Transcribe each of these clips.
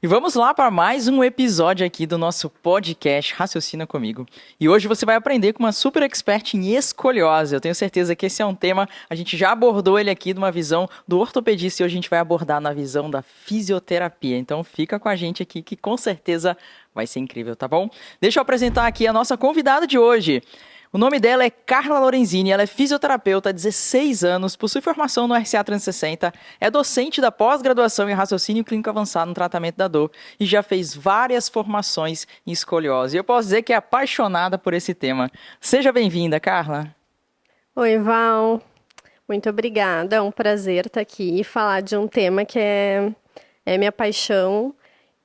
E vamos lá para mais um episódio aqui do nosso podcast Raciocina Comigo. E hoje você vai aprender com uma super expert em escoliose. Eu tenho certeza que esse é um tema, a gente já abordou ele aqui de uma visão do ortopedista e hoje a gente vai abordar na visão da fisioterapia. Então fica com a gente aqui que com certeza vai ser incrível, tá bom? Deixa eu apresentar aqui a nossa convidada de hoje. O nome dela é Carla Lorenzini, ela é fisioterapeuta há 16 anos, possui formação no RCA 360, é docente da pós-graduação em raciocínio clínico avançado no tratamento da dor e já fez várias formações em escoliose. E eu posso dizer que é apaixonada por esse tema. Seja bem-vinda, Carla. Oi, Val. Muito obrigada. É um prazer estar aqui e falar de um tema que é minha paixão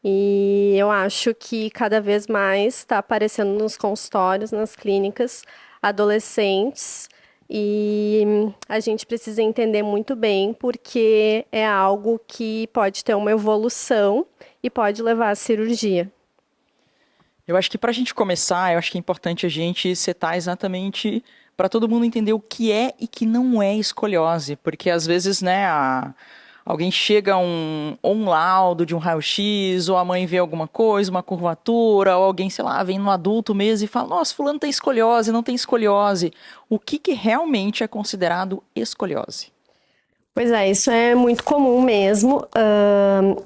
e eu acho que cada vez mais está aparecendo nos consultórios, nas clínicas, adolescentes e a gente precisa entender muito bem porque é algo que pode ter uma evolução e pode levar à cirurgia. Eu acho que para a gente começar, eu acho que é importante a gente setar exatamente para todo mundo entender o que é e que não é escoliose, porque às vezes, né, alguém chega a um laudo de um raio-x, ou a mãe vê alguma coisa, uma curvatura, ou alguém, sei lá, vem no adulto mesmo e fala, nossa, fulano tem escoliose, não tem escoliose. O que que realmente é considerado escoliose? Pois é, isso é muito comum mesmo.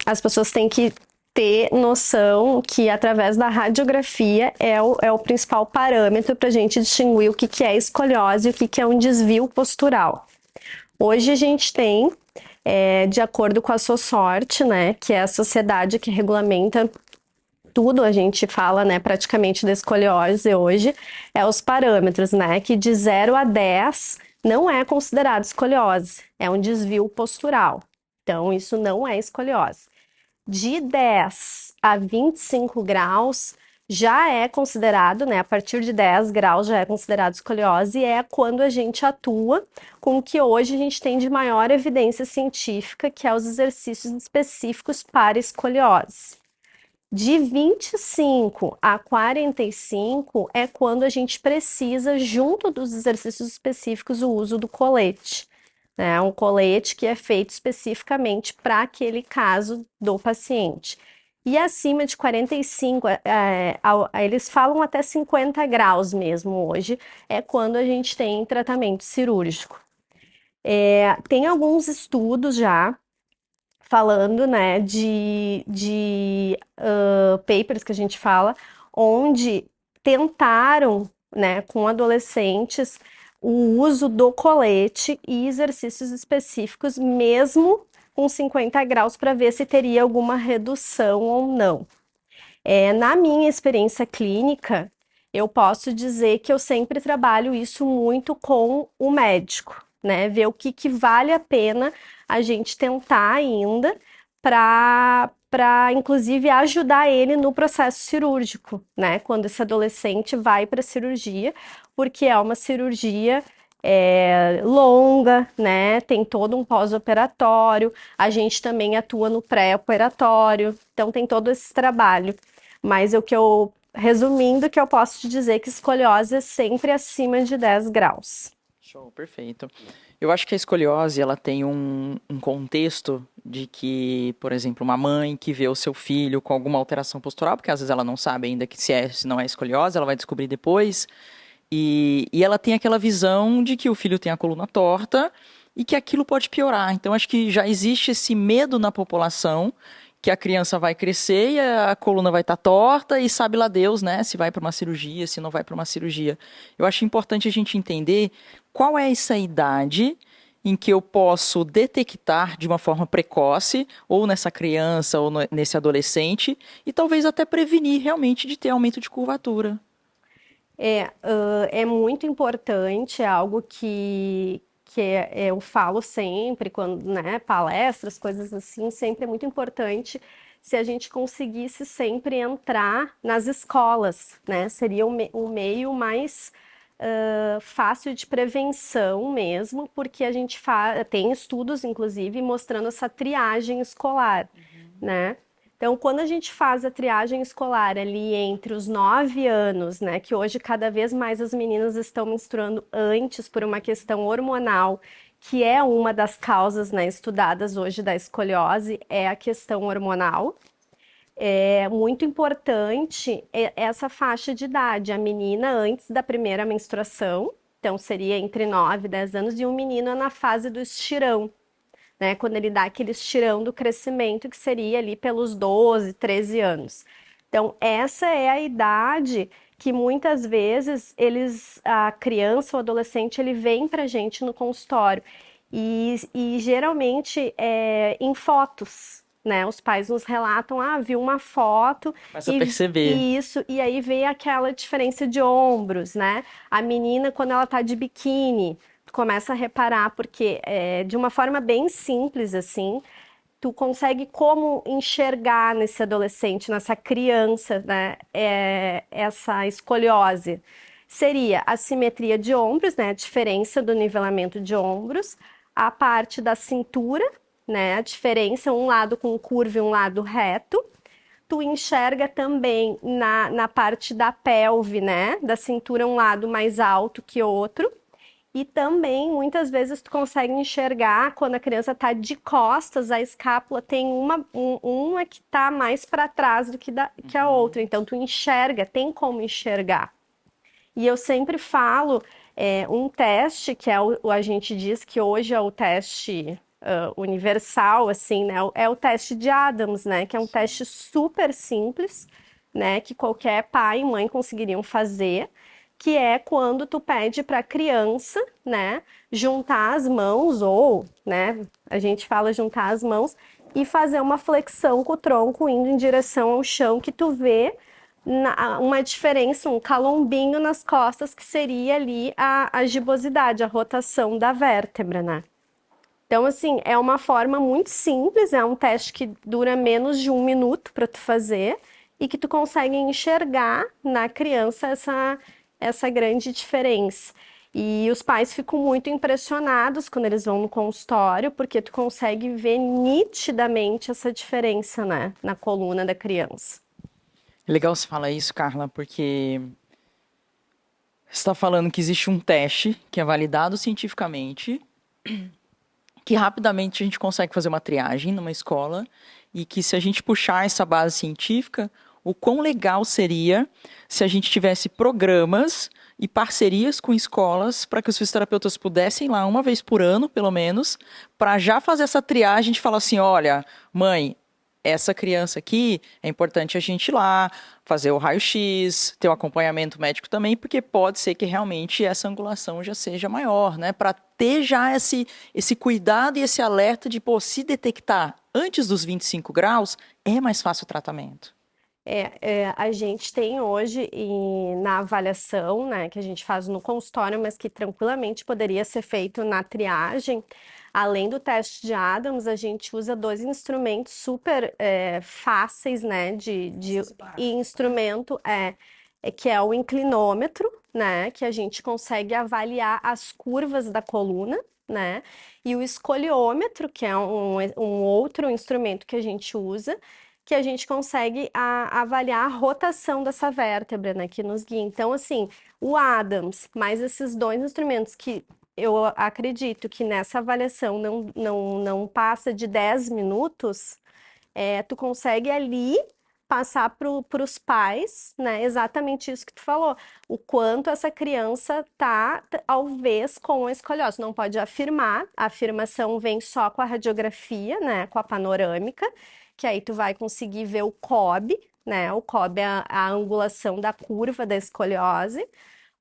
As pessoas têm que ter noção que através da radiografia é o principal parâmetro para a gente distinguir o que, que é escoliose e o que, que é um desvio postural. Hoje a gente tem, de acordo com a SOSORT, né, que é a sociedade que regulamenta tudo, a gente fala, né, praticamente da escoliose hoje, é os parâmetros, né, que de 0 a 10 não é considerado escoliose, é um desvio postural. Então, isso não é escoliose. De 10 a 25 graus já é considerado, né, a partir de 10 graus já é considerado escoliose e é quando a gente atua com o que hoje a gente tem de maior evidência científica, que é os exercícios específicos para escoliose. De 25 a 45 é quando a gente precisa, junto dos exercícios específicos, o uso do colete. É um colete que é feito especificamente para aquele caso do paciente. E acima de 45, eles falam até 50 graus mesmo hoje, é quando a gente tem tratamento cirúrgico. Tem alguns estudos já falando, né, de papers que a gente fala, onde tentaram, né, com adolescentes, o uso do colete e exercícios específicos, mesmo com 50 graus, para ver se teria alguma redução ou não. Na minha experiência clínica, eu posso dizer que eu sempre trabalho isso muito com o médico, né? Ver o que, que vale a pena a gente tentar ainda para inclusive ajudar ele no processo cirúrgico, né? Quando esse adolescente vai para a cirurgia, porque é uma cirurgia longa, né? Tem todo um pós-operatório. A gente também atua no pré-operatório, então tem todo esse trabalho. Mas resumindo, que eu posso te dizer que escoliose é sempre acima de 10 graus. Show, perfeito. Eu acho que a escoliose ela tem um contexto de que, por exemplo, uma mãe que vê o seu filho com alguma alteração postural, porque às vezes ela não sabe ainda que se não é escoliose, ela vai descobrir depois, e ela tem aquela visão de que o filho tem a coluna torta e que aquilo pode piorar. Então, acho que já existe esse medo na população que a criança vai crescer e a coluna vai estar torta e sabe lá Deus, né, se vai para uma cirurgia, se não vai para uma cirurgia. Eu acho importante a gente entender qual é essa idade em que eu posso detectar de uma forma precoce, ou nessa criança, ou nesse adolescente, e talvez até prevenir realmente de ter aumento de curvatura. É muito importante, é algo que eu falo sempre, quando, né, palestras, coisas assim, sempre é muito importante se a gente conseguisse sempre entrar nas escolas, né? Seria o meio mais fácil de prevenção mesmo, porque a gente tem estudos, inclusive, mostrando essa triagem escolar, né? Então, quando a gente faz a triagem escolar ali entre os 9 anos, né, que hoje cada vez mais as meninas estão menstruando antes por uma questão hormonal, que é uma das causas, né, estudadas hoje da escoliose, é a questão hormonal. É muito importante essa faixa de idade, a menina antes da primeira menstruação, então seria entre 9 e 10 anos, e o menino na fase do estirão, né? Quando ele dá aquele estirão do crescimento, que seria ali pelos 12, 13 anos. Então, essa é a idade que muitas vezes a criança ou adolescente, ele vem pra gente no consultório. E geralmente em fotos, né? Os pais nos relatam, viu uma foto Começa a perceber. e isso, e aí vê aquela diferença de ombros, né? A menina, quando ela tá de biquíni, tu começa a reparar, porque de uma forma bem simples, assim, tu consegue como enxergar nesse adolescente, nessa criança, né, essa escoliose. Seria a simetria de ombros, né, a diferença do nivelamento de ombros, a parte da cintura, né, a diferença, um lado com curva e um lado reto. Tu enxerga também na parte da pelve, né, da cintura, um lado mais alto que outro. E também, muitas vezes, tu consegue enxergar quando a criança está de costas, a escápula tem uma que está mais para trás do que a outra. Então, tu enxerga, tem como enxergar. E eu sempre falo, um teste, que a gente diz que hoje é o teste universal, assim, né? É o teste de Adams, né? Que é um teste super simples, né? Que qualquer pai e mãe conseguiriam fazer, que é quando tu pede para a criança, né? Juntar as mãos ou, né? A gente fala juntar as mãos e fazer uma flexão com o tronco indo em direção ao chão, que tu vê uma diferença, um calombinho nas costas, que seria ali a gibosidade, a rotação da vértebra, né? Então, assim, é uma forma muito simples, é um teste que dura menos de 1 minuto para tu fazer e que tu consegue enxergar na criança essa grande diferença. E os pais ficam muito impressionados quando eles vão no consultório, porque tu consegue ver nitidamente essa diferença, né, na coluna da criança. É legal você falar isso, Carla, porque você está falando que existe um teste que é validado cientificamente, que rapidamente a gente consegue fazer uma triagem numa escola e que se a gente puxar essa base científica, o quão legal seria se a gente tivesse programas e parcerias com escolas para que os fisioterapeutas pudessem ir lá uma vez por ano, pelo menos, para já fazer essa triagem de falar assim, olha, mãe, essa criança aqui, é importante a gente ir lá, fazer o raio-x, ter o acompanhamento médico também, porque pode ser que realmente essa angulação já seja maior, né? Para ter já esse cuidado e esse alerta de, pô, se detectar antes dos 25 graus, é mais fácil o tratamento. A gente tem hoje na avaliação, né, que a gente faz no consultório, mas que tranquilamente poderia ser feito na triagem. Além do teste de Adams, a gente usa dois instrumentos super fáceis, né, e instrumento que é o inclinômetro, né, que a gente consegue avaliar as curvas da coluna, né, e o escoliômetro, que é um outro instrumento que a gente usa, que a gente consegue avaliar a rotação dessa vértebra, né, que nos guia. Então, assim, o Adams, mais esses dois instrumentos que eu acredito que nessa avaliação não passa de 10 minutos, tu consegue ali passar para os pais, né, exatamente isso que tu falou, o quanto essa criança tá, talvez, com a escoliose. Não pode afirmar, a afirmação vem só com a radiografia, né, com a panorâmica, que aí tu vai conseguir ver o COB, né, o COB é a angulação da curva da escoliose,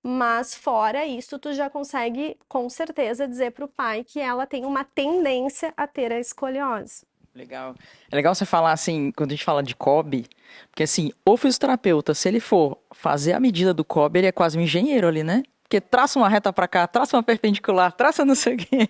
mas fora isso, tu já consegue com certeza dizer para o pai que ela tem uma tendência a ter a escoliose. Legal. É legal você falar assim, quando a gente fala de COB, porque assim, o fisioterapeuta, se ele for fazer a medida do COB, ele é quase um engenheiro ali, né? Porque traça uma reta para cá, traça uma perpendicular, traça não sei o quê.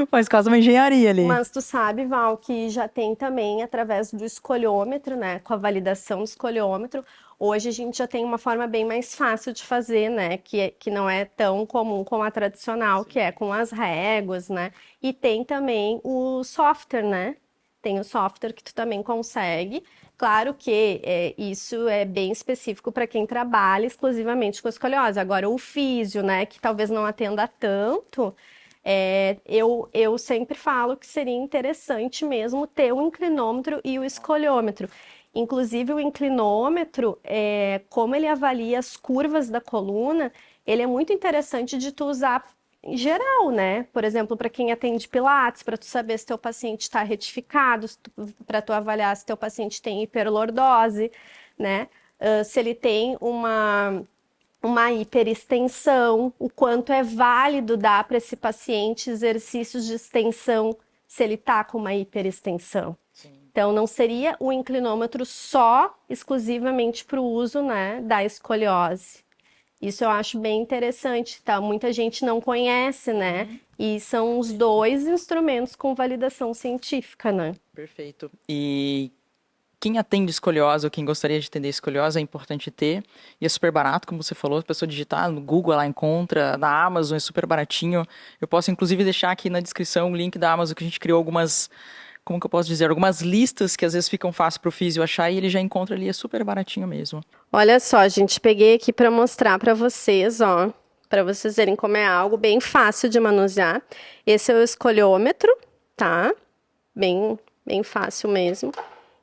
Faz quase uma engenharia ali. Mas tu sabe, Val, que já tem também através do escoliômetro, né? Com a validação do escoliômetro. Hoje a gente já tem uma forma bem mais fácil de fazer, né? Que não é tão comum como a tradicional, que é com as réguas, né? E tem também o software, né? Tem o software que tu também consegue. Claro que isso é bem específico para quem trabalha exclusivamente com escoliose. Agora, o físio, né? Que talvez não atenda tanto. Eu sempre falo que seria interessante mesmo ter o inclinômetro e o escoliômetro. Inclusive, o inclinômetro, como ele avalia as curvas da coluna, ele é muito interessante de tu usar em geral, né? Por exemplo, para quem atende Pilates, para tu saber se teu paciente está retificado, para tu avaliar se teu paciente tem hiperlordose, né? Se ele tem uma hiperextensão, o quanto é válido dar para esse paciente exercícios de extensão se ele está com uma hiperextensão. Sim. Então, não seria o inclinômetro só exclusivamente para o uso, né, da escoliose. Isso eu acho bem interessante, tá? Muita gente não conhece, né? E são os dois instrumentos com validação científica, né? Perfeito. E quem atende escoliose ou quem gostaria de atender escoliose é importante ter. E é super barato, como você falou. A pessoa digitar no Google, ela encontra. Na Amazon é super baratinho. Eu posso, inclusive, deixar aqui na descrição o link da Amazon, que a gente criou algumas... Como que eu posso dizer? Algumas listas que às vezes ficam fácil para o físio achar e ele já encontra ali. É super baratinho mesmo. Olha só, gente. Peguei aqui para mostrar para vocês, ó. Para vocês verem como é algo bem fácil de manusear. Esse é o escoliômetro, tá? Bem fácil mesmo.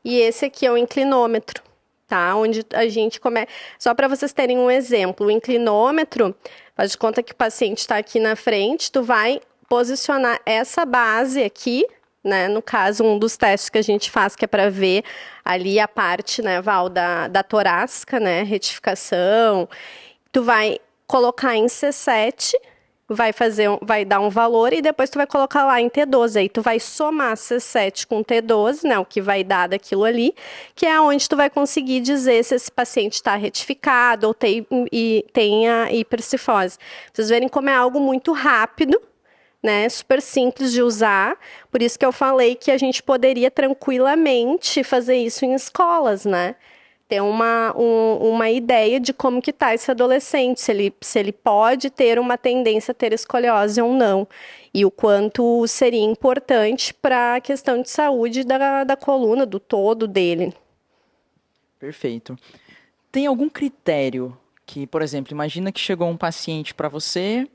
E esse aqui é o inclinômetro, tá? Onde a gente começa... Só para vocês terem um exemplo, o inclinômetro, faz de conta que o paciente está aqui na frente, tu vai posicionar essa base aqui, né? No caso, um dos testes que a gente faz, que é para ver ali a parte, né, Val, da torácica, né? Retificação. Tu vai colocar em C7... vai dar um valor e depois tu vai colocar lá em T12. Aí tu vai somar C7 com T12, né? O que vai dar daquilo ali, que é onde tu vai conseguir dizer se esse paciente está retificado ou tem a hipercifose. Vocês verem como é algo muito rápido, né? Super simples de usar. Por isso que eu falei que a gente poderia tranquilamente fazer isso em escolas, né? Ter uma ideia de como que está esse adolescente, se ele pode ter uma tendência a ter escoliose ou não, e o quanto seria importante para a questão de saúde da coluna, do todo dele. Perfeito. Tem algum critério que, por exemplo, imagina que chegou um paciente para você,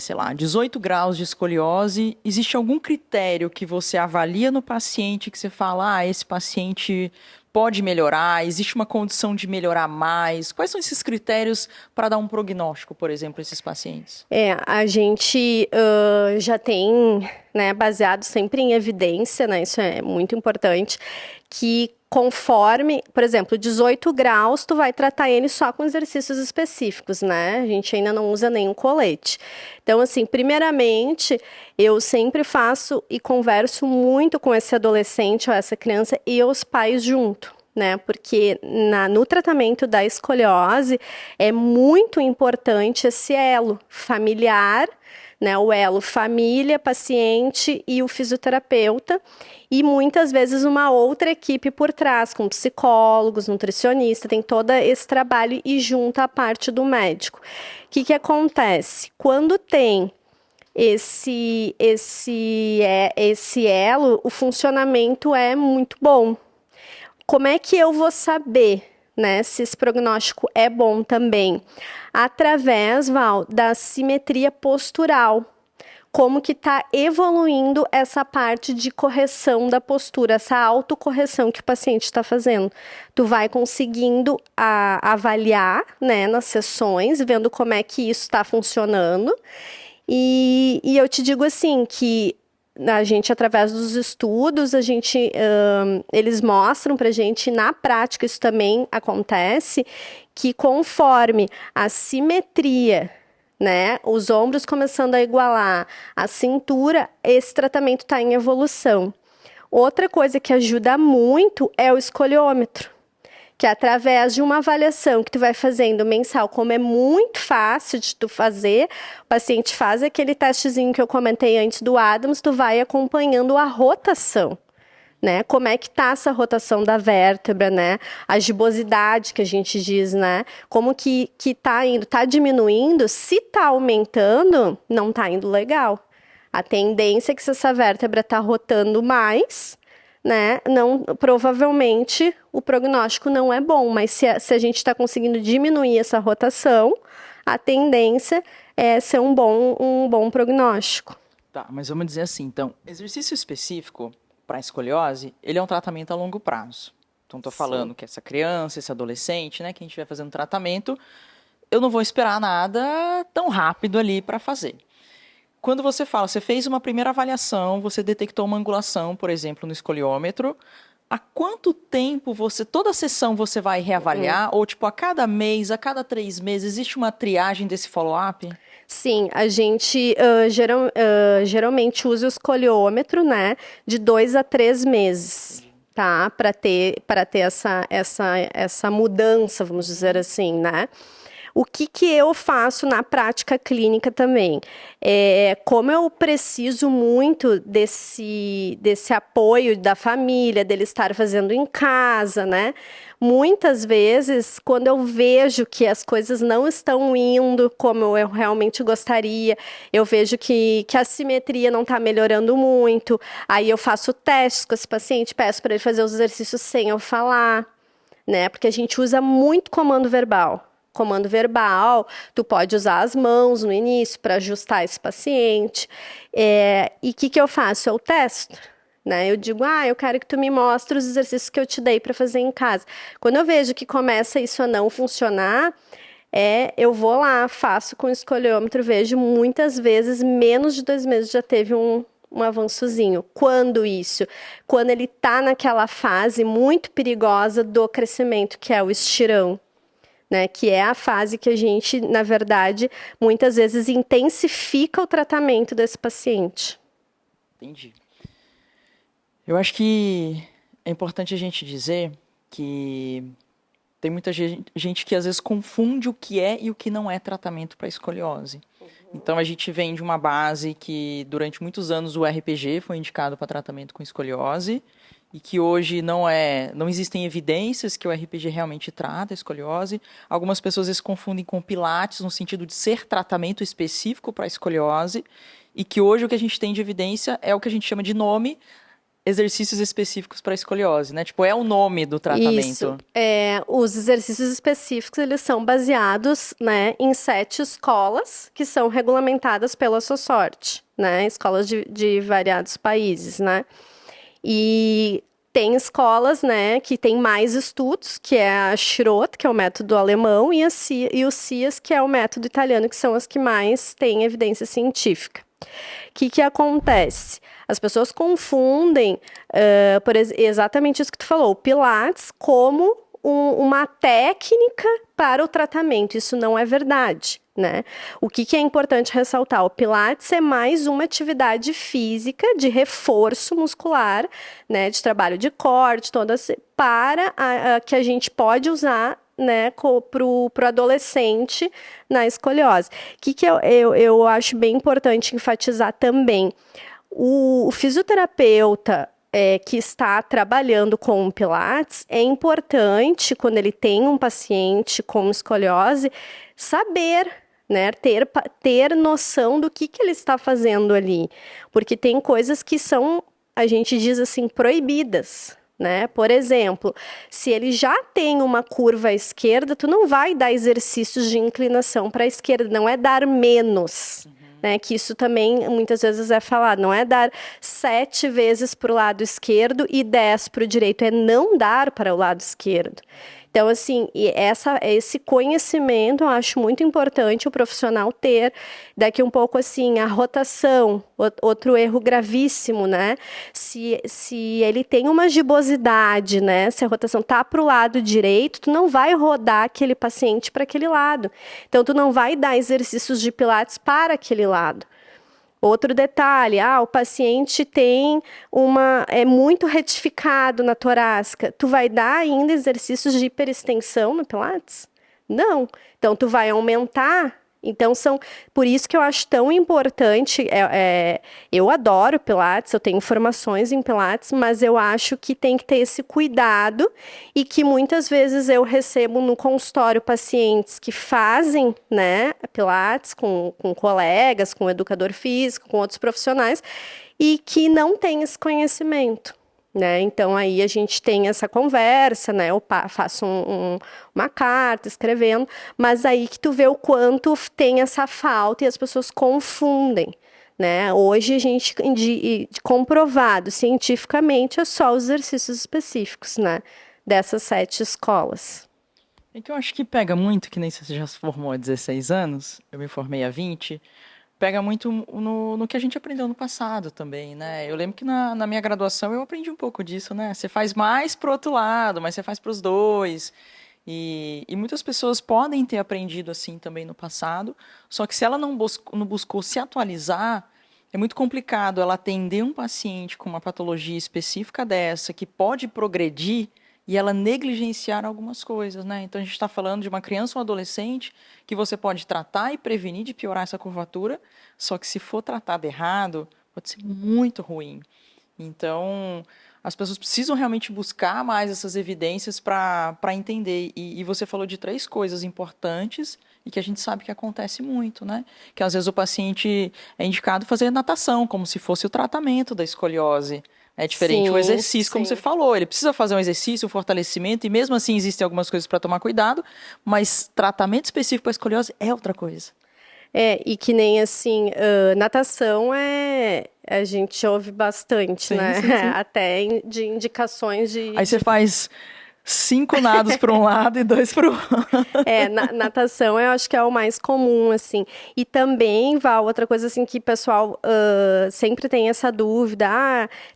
sei lá, 18 graus de escoliose, existe algum critério que você avalia no paciente que você fala, esse paciente pode melhorar, existe uma condição de melhorar mais? Quais são esses critérios para dar um prognóstico, por exemplo, a esses pacientes? A gente já tem, né, baseado sempre em evidência, né, isso é muito importante, que conforme, por exemplo, 18 graus, tu vai tratar ele só com exercícios específicos, né? A gente ainda não usa nenhum colete. Então, assim, primeiramente, eu sempre faço e converso muito com esse adolescente ou essa criança e os pais junto, né? Porque no tratamento da escoliose é muito importante esse elo familiar, né, o elo família, paciente e o fisioterapeuta, e muitas vezes uma outra equipe por trás, com psicólogos, nutricionista, tem todo esse trabalho e junta a parte do médico. O que acontece? Quando tem esse elo, o funcionamento é muito bom. Como é que eu vou saber, né, se esse prognóstico é bom também? Através, Val, da simetria postural. Como que está evoluindo essa parte de correção da postura, essa autocorreção que o paciente está fazendo. Tu vai conseguindo avaliar, né, nas sessões, vendo como é que isso está funcionando. E eu te digo assim, que a gente, através dos estudos, eles mostram para a gente, na prática isso também acontece, que conforme a simetria, né, os ombros começando a igualar, a cintura, esse tratamento está em evolução. Outra coisa que ajuda muito é o escoliômetro, que é através de uma avaliação que tu vai fazendo mensal, como é muito fácil de tu fazer, o paciente faz aquele testezinho que eu comentei antes do Adams, tu vai acompanhando a rotação, né? Como é que tá essa rotação da vértebra, né? A gibosidade que a gente diz, né? Como que tá indo, tá diminuindo, se tá aumentando, não tá indo legal. A tendência é que se essa vértebra tá rotando mais, né? Não, provavelmente o prognóstico não é bom, mas se a gente está conseguindo diminuir essa rotação, a tendência é ser um bom prognóstico. Tá, mas vamos dizer assim, então, exercício específico para escoliose, ele é um tratamento a longo prazo. Então, estou falando que essa criança, esse adolescente, né, que a gente vai fazendo tratamento, eu não vou esperar nada tão rápido ali para fazer. Quando você fala, você fez uma primeira avaliação, você detectou uma angulação, por exemplo, no escoliômetro, há quanto tempo toda sessão você vai reavaliar? Ou, tipo, a cada mês, a cada 3 meses, existe uma triagem desse follow-up? Sim, a gente geralmente usa o escoliômetro, né, de 2 a 3 meses, tá? Para ter essa mudança, vamos dizer assim, né? O que eu faço na prática clínica também? Como eu preciso muito desse apoio da família, dele estar fazendo em casa, né? Muitas vezes, quando eu vejo que as coisas não estão indo como eu realmente gostaria, eu vejo que a simetria não está melhorando muito, aí eu faço testes com esse paciente, peço para ele fazer os exercícios sem eu falar, né? Porque a gente usa muito comando verbal. Comando verbal, tu pode usar as mãos no início para ajustar esse paciente. E o que eu faço? Eu testo. Né? Eu digo, eu quero que tu me mostre os exercícios que eu te dei para fazer em casa. Quando eu vejo que começa isso a não funcionar, eu vou lá, faço com o escoliômetro, vejo muitas vezes, menos de 2 meses já teve um avançozinho. Quando isso? Quando ele está naquela fase muito perigosa do crescimento, que é o estirão. Né, que é a fase que a gente, na verdade, muitas vezes intensifica o tratamento desse paciente. Entendi. Eu acho que é importante a gente dizer que tem muita gente que às vezes confunde o que é e o que não é tratamento para escoliose. Então a gente vem de uma base que durante muitos anos o RPG foi indicado para tratamento com escoliose e que hoje não existem evidências que o RPG realmente trata a escoliose. Algumas pessoas às vezes confundem com Pilates no sentido de ser tratamento específico para a escoliose e que hoje o que a gente tem de evidência é o que a gente chama de nome exercícios específicos para escoliose, né? Tipo, é o nome do tratamento. Isso. Os exercícios específicos, eles são baseados, né, em 7 escolas que são regulamentadas pela SOSORT, né? Escolas de variados países, né? E tem escolas, né, que tem mais estudos, que é a Schroth, que é o método alemão, e o CIAS, que é o método italiano, que são as que mais têm evidência científica. O que acontece? As pessoas confundem exatamente isso que tu falou, o Pilates como uma técnica para o tratamento. Isso não é verdade, né? O que é importante ressaltar? O Pilates é mais uma atividade física de reforço muscular, né? De trabalho de corte, para que a gente pode usar, né, para o adolescente na escoliose. O que eu acho bem importante enfatizar também? O fisioterapeuta que está trabalhando com o Pilates, é importante, quando ele tem um paciente com escoliose, saber, né, ter noção do que ele está fazendo ali. Porque tem coisas que são, a gente diz assim, proibidas. Né? Por exemplo, se ele já tem uma curva à esquerda, tu não vai dar exercícios de inclinação para a esquerda, não é dar menos. Né, que isso também muitas vezes é falado, não é dar 7 vezes para o lado esquerdo e 10 para o direito, é não dar para o lado esquerdo. Então, assim, esse conhecimento eu acho muito importante o profissional ter. Daqui um pouco, assim, a rotação, outro erro gravíssimo, né? Se ele tem uma gibosidade, né? Se a rotação tá para o lado direito, tu não vai rodar aquele paciente para aquele lado. Então, tu não vai dar exercícios de pilates para aquele lado. Outro detalhe, o paciente é muito retificado na torácica. Tu vai dar ainda exercícios de hiperextensão no Pilates? Não. Então, tu vai aumentar. Então, por isso que eu acho tão importante, eu adoro Pilates, eu tenho formações em Pilates, mas eu acho que tem que ter esse cuidado e que muitas vezes eu recebo no consultório pacientes que fazem, né, Pilates com colegas, com educador físico, com outros profissionais, e que não têm esse conhecimento. Né? Então, aí a gente tem essa conversa, né? Eu faço uma carta escrevendo, mas aí que tu vê o quanto tem essa falta e as pessoas confundem. Né? Hoje a gente, comprovado cientificamente, é só os exercícios específicos, né? dessas 7 escolas. É que eu acho que pega muito, que nem você já se formou há 16 anos, eu me formei há 20, pega muito no que a gente aprendeu no passado também, né? Eu lembro que na minha graduação eu aprendi um pouco disso, né? Você faz mais pro outro lado, mas você faz pros dois. E muitas pessoas podem ter aprendido assim também no passado, só que se ela não buscou se atualizar, é muito complicado ela atender um paciente com uma patologia específica dessa, que pode progredir, e ela negligenciar algumas coisas, né? Então a gente está falando de uma criança ou um adolescente que você pode tratar e prevenir de piorar essa curvatura, só que se for tratado errado, pode ser muito ruim. Então, as pessoas precisam realmente buscar mais essas evidências para entender. E você falou de 3 coisas importantes e que a gente sabe que acontece muito, né? Que às vezes o paciente é indicado fazer natação, como se fosse o tratamento da escoliose. É diferente o Sim, exercício, como você sim. falou. Ele precisa fazer um exercício, um fortalecimento, e mesmo assim existem algumas coisas para tomar cuidado, mas tratamento específico para escoliose é outra coisa. E que nem assim, natação a gente ouve bastante, Sim, né? sim, sim. Até de indicações Aí você faz 5 nados para um lado e 2 para o outro. natação eu acho que é o mais comum, assim. E também, Val, outra coisa assim que o pessoal sempre tem essa dúvida,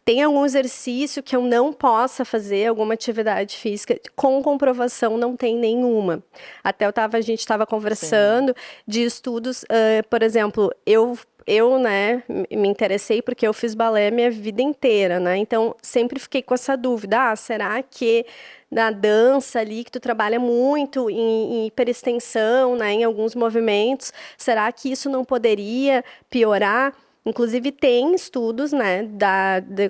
tem algum exercício que eu não possa fazer, alguma atividade física? Com comprovação não tem nenhuma. Até a gente estava Sim. conversando de estudos, por exemplo, né, me interessei porque eu fiz balé minha vida inteira, né? Então, sempre fiquei com essa dúvida, será que na dança ali, que tu trabalha muito em hiperextensão, né, em alguns movimentos, será que isso não poderia piorar? Inclusive, tem estudos, né,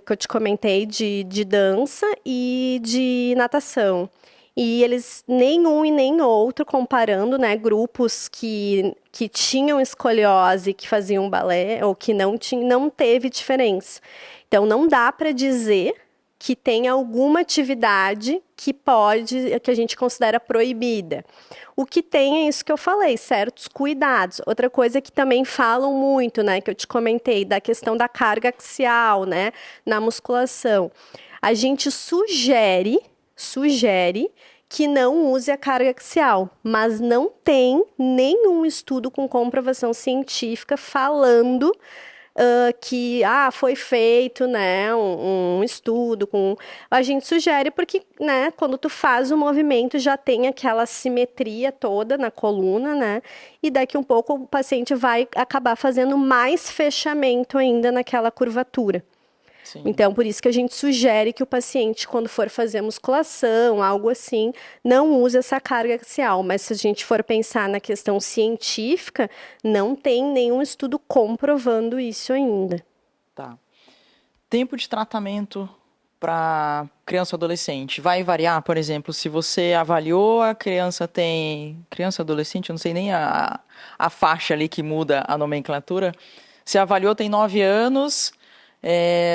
que eu te comentei de dança e de natação. E eles, nenhum e nem outro, comparando, né, grupos que tinham escoliose, que faziam balé, ou que não tinham, não teve diferença. Então, não dá para dizer que tem alguma atividade que a gente considera proibida. O que tem é isso que eu falei, certos cuidados. Outra coisa que também falam muito, né, que eu te comentei, da questão da carga axial, né, na musculação. A gente sugere que não use a carga axial, mas não tem nenhum estudo com comprovação científica falando que foi feito, né, um estudo com. A gente sugere porque, né, quando tu faz o movimento já tem aquela simetria toda na coluna, né, e daqui um pouco o paciente vai acabar fazendo mais fechamento ainda naquela curvatura. Sim. Então, por isso que a gente sugere que o paciente, quando for fazer musculação, algo assim, não use essa carga axial. Mas se a gente for pensar na questão científica, não tem nenhum estudo comprovando isso ainda. Tá. Tempo de tratamento para criança ou adolescente vai variar, por exemplo, se você avaliou a criança tem. Criança ou adolescente, eu não sei nem a faixa ali que muda a nomenclatura. Se avaliou, tem 9 anos.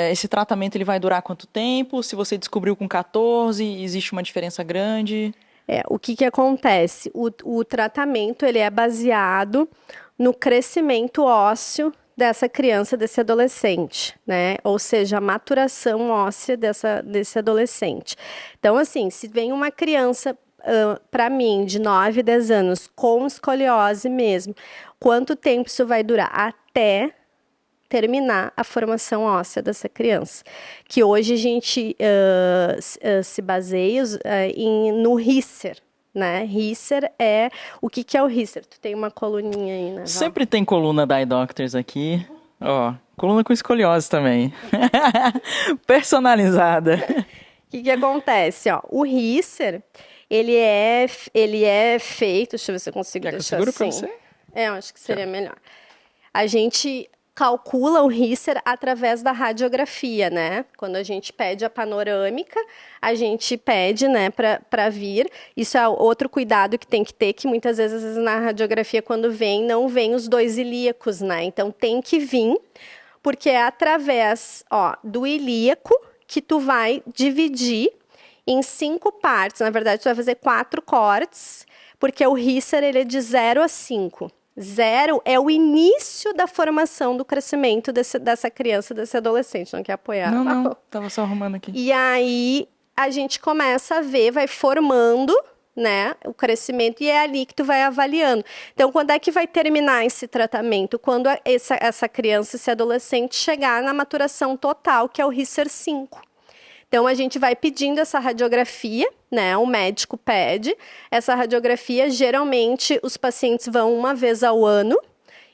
Esse tratamento ele vai durar quanto tempo? Se você descobriu com 14, existe uma diferença grande? O que que acontece? O tratamento ele é baseado no crescimento ósseo dessa criança, desse adolescente, né? Ou seja, a maturação óssea desse adolescente. Então, assim, se vem uma criança para mim, de 9, 10 anos, com escoliose mesmo, quanto tempo isso vai durar? Até terminar a formação óssea dessa criança. Que hoje a gente se baseia no Risser, né? Risser o que é o Risser? Tu tem uma coluninha aí, né, Val? Sempre tem coluna da Eye Doctors aqui. Ó, coluna com escoliose também. Personalizada. O que acontece? Ó, o Risser, ele é feito, deixa eu ver se eu consigo Quer que eu deixar seguro pra assim. você? Eu acho que seria Quero. melhor. A gente calcula o Risser através da radiografia, né? Quando a gente pede a panorâmica, a gente pede, né, para vir. Isso é outro cuidado que tem que ter, que muitas vezes na radiografia, quando vem, não vem os 2 ilíacos, né? Então tem que vir, porque é através, do ilíaco que tu vai dividir em 5 partes. Na verdade, tu vai fazer 4 cortes, porque o Risser ele é de 0 a 5. 0 é o início da formação do crescimento dessa criança, desse adolescente. Não quer apoiar? Não, tava só arrumando aqui. E aí, a gente começa a ver, vai formando, né, o crescimento, e é ali que tu vai avaliando. Então, quando é que vai terminar esse tratamento? Quando essa criança, esse adolescente chegar na maturação total, que é o Risser 5. Então, a gente vai pedindo essa radiografia, né? O médico pede. Essa radiografia, geralmente, os pacientes vão uma vez ao ano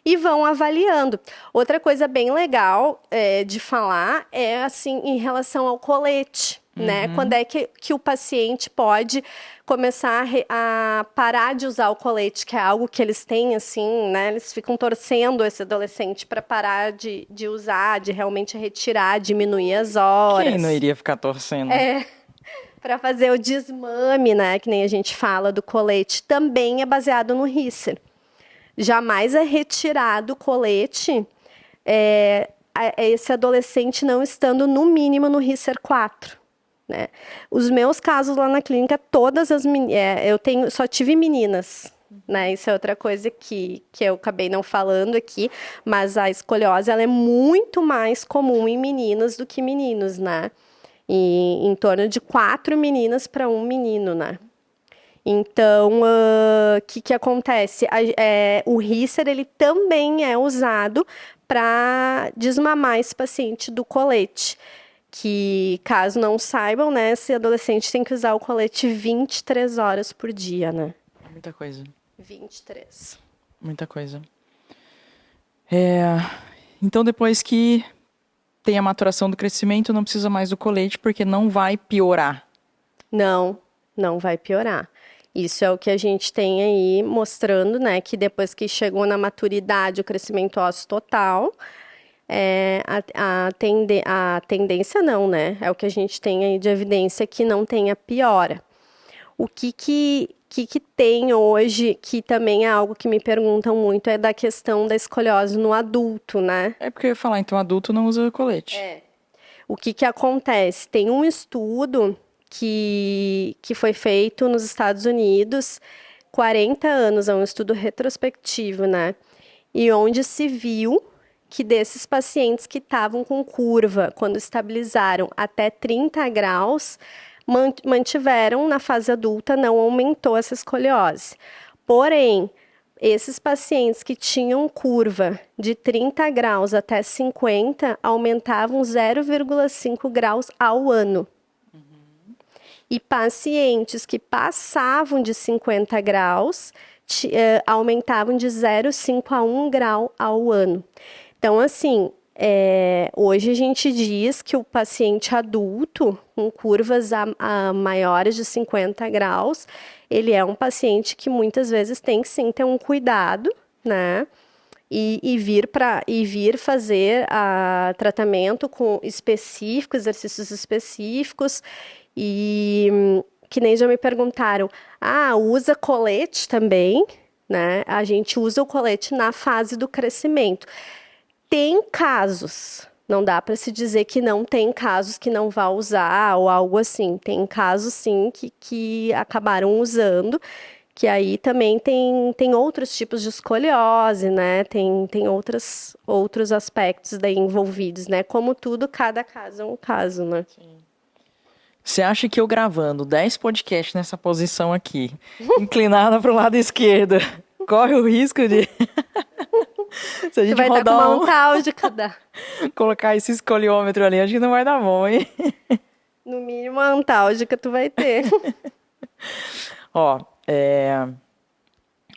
e vão avaliando. Outra coisa bem legal de falar é, assim, em relação ao colete, né? Quando é que o paciente pode começar a parar de usar o colete, que é algo que eles têm, assim, né? Eles ficam torcendo esse adolescente para parar de usar, de realmente retirar, diminuir as horas. Quem não iria ficar torcendo? Para fazer o desmame, né? Que nem a gente fala do colete, também é baseado no Risser. Jamais é retirado o colete esse adolescente não estando no mínimo no Risser 4. Né? Os meus casos lá na clínica, todas as eu só tive meninas, né? Isso é outra coisa que eu acabei não falando aqui, mas a escoliose ela é muito mais comum em meninas do que meninos, né? E em torno de 4 meninas para 1 menino, né? Então, o que acontece? O Risser, ele também é usado para desmamar esse paciente do colete. Que, caso não saibam, né, esse adolescente tem que usar o colete 23 horas por dia, né? Muita coisa. 23. Muita coisa. Então, depois que tem a maturação do crescimento, não precisa mais do colete, porque não vai piorar. Não vai piorar. Isso é o que a gente tem aí mostrando, né, que depois que chegou na maturidade, o crescimento ósseo total... a tendência não, né? É o que a gente tem aí de evidência que não tenha piora. O que tem hoje, que também é algo que me perguntam muito, é da questão da escoliose no adulto, né? É porque eu ia falar, então adulto não usa colete. O que acontece? Tem um estudo que foi feito nos Estados Unidos, 40 anos, é um estudo retrospectivo, né? E onde se viu que desses pacientes que estavam com curva, quando estabilizaram até 30 graus, mantiveram na fase adulta, não aumentou essa escoliose. Porém, esses pacientes que tinham curva de 30 graus até 50, aumentavam 0,5 graus ao ano. E pacientes que passavam de 50 graus, aumentavam de 0,5 a 1 grau ao ano. Então, assim, hoje a gente diz que o paciente adulto, com curvas maiores de 50 graus, ele é um paciente que muitas vezes tem que sim ter um cuidado, né? E vir fazer tratamento com exercícios específicos, e que nem já me perguntaram, usa colete também, né? A gente usa o colete na fase do crescimento. Tem casos, não dá para se dizer que não tem casos que não vá usar ou algo assim. Tem casos, sim, que acabaram usando, que aí também tem outros tipos de escoliose, né? Tem outros aspectos daí envolvidos, né? Como tudo, cada caso é um caso, né? Sim. Você acha que eu gravando 10 podcasts nessa posição aqui, inclinada para o lado esquerdo, corre o risco de... Se a gente vai rodar estar com uma antálgica, colocar esse escoliômetro ali, acho que não vai dar bom, hein? No mínimo, a antálgica tu vai ter. Ó,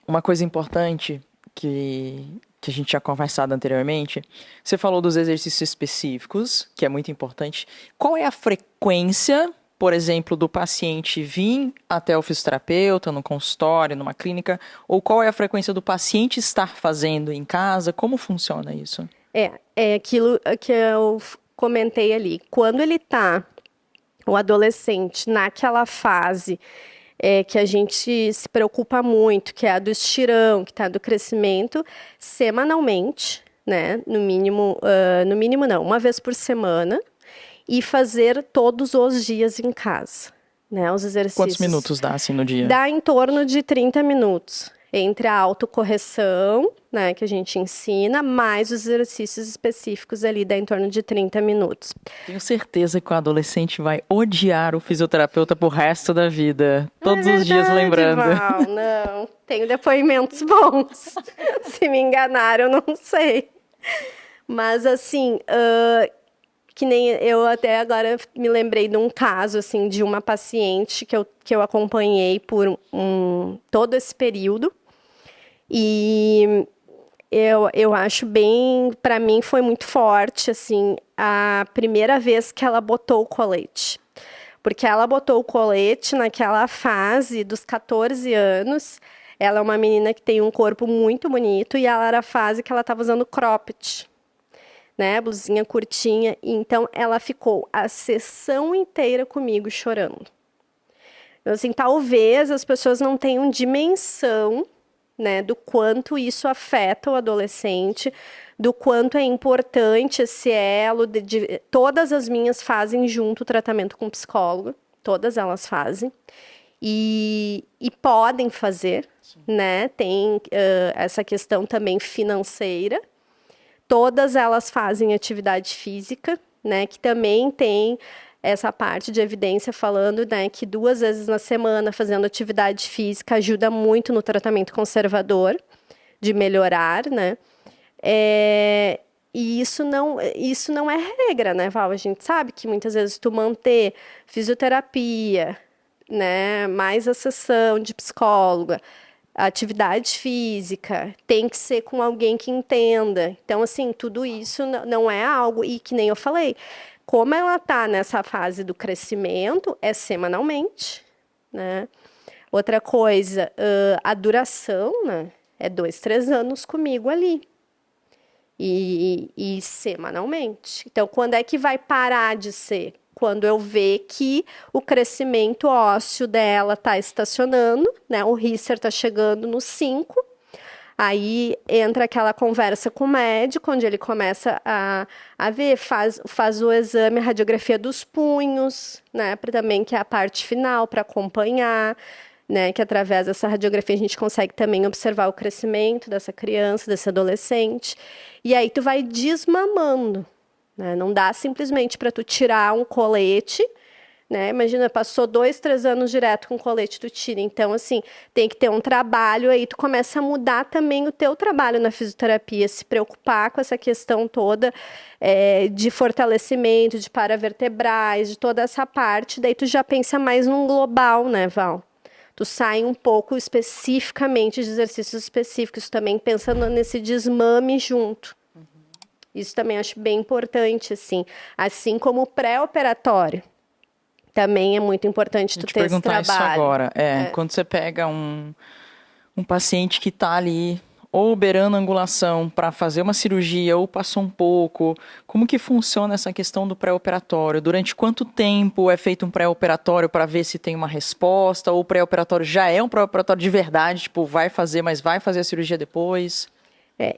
uma coisa importante que a gente já conversado anteriormente, você falou dos exercícios específicos, que é muito importante. Qual é a frequência, por exemplo, do paciente vir até o fisioterapeuta, no consultório, numa clínica, ou qual é a frequência do paciente estar fazendo em casa? Como funciona isso? É aquilo que eu comentei ali. Quando ele está, o adolescente, naquela fase que a gente se preocupa muito, que é a do estirão, que está do crescimento, semanalmente, né? No mínimo não, uma vez por semana, e fazer todos os dias em casa, né? Os exercícios. Quantos minutos dá assim no dia? Dá em torno de 30 minutos. entre a autocorreção, né, que a gente ensina, mais os exercícios específicos ali, dá em torno de 30 minutos. Tenho certeza que o adolescente vai odiar o fisioterapeuta pro resto da vida. Todos os dias lembrando. Val, não, tenho depoimentos bons. Se me enganaram, eu não sei. Mas, assim, que nem eu até agora me lembrei de um caso, assim, de uma paciente que eu acompanhei por todo esse período. E eu acho bem, para mim foi muito forte, assim, a primeira vez que ela botou o colete. Porque ela botou o colete naquela fase dos 14 anos. Ela é uma menina que tem um corpo muito bonito e ela era a fase que ela estava usando cropped, né? Blusinha curtinha. Então, ela ficou a sessão inteira comigo chorando. Então, assim, talvez as pessoas não tenham dimensão, né, do quanto isso afeta o adolescente, do quanto é importante esse elo. Todas as minhas fazem junto o tratamento com psicólogo, todas elas fazem, e podem fazer, né? Tem essa questão também financeira. Todas elas fazem atividade física, né, que também tem essa parte de evidência falando, né, que 2 vezes na semana fazendo atividade física ajuda muito no tratamento conservador, de melhorar, né? E isso não é regra, né, Val? A gente sabe que muitas vezes tu manter fisioterapia, né, mais a sessão de psicóloga, atividade física, tem que ser com alguém que entenda. Então, assim, tudo isso não é algo, e que nem eu falei, como ela está nessa fase do crescimento, é semanalmente, né? Outra coisa, a duração, né, é 2, 3 anos comigo ali. E semanalmente. Então, quando é que vai parar de ser? Quando eu ver que o crescimento ósseo dela está estacionando, né? O Risser está chegando no 5. Aí entra aquela conversa com o médico, onde ele começa a ver, faz o exame, a radiografia dos punhos, né? Também que é a parte final, para acompanhar, né? Que através dessa radiografia a gente consegue também observar o crescimento dessa criança, desse adolescente. E aí tu vai desmamando, né? Não dá simplesmente para tu tirar um colete, né? Imagina, passou 2, 3 anos direto com colete, tu tira. Então, assim, tem que ter um trabalho, aí tu começa a mudar também o teu trabalho na fisioterapia, se preocupar com essa questão toda de fortalecimento, de paravertebrais, de toda essa parte. Daí tu já pensa mais num global, né, Val? Tu sai um pouco especificamente de exercícios específicos, também pensando nesse desmame junto. Isso também acho bem importante, assim como o pré-operatório. Também é muito importante tu ter esse trabalho. Isso agora. Quando você pega um paciente que está ali ou beirando a angulação para fazer uma cirurgia ou passou um pouco, como que funciona essa questão do pré-operatório? Durante quanto tempo é feito um pré-operatório para ver se tem uma resposta? Ou o pré-operatório já é um pré-operatório de verdade, tipo, vai fazer, mas vai fazer a cirurgia depois?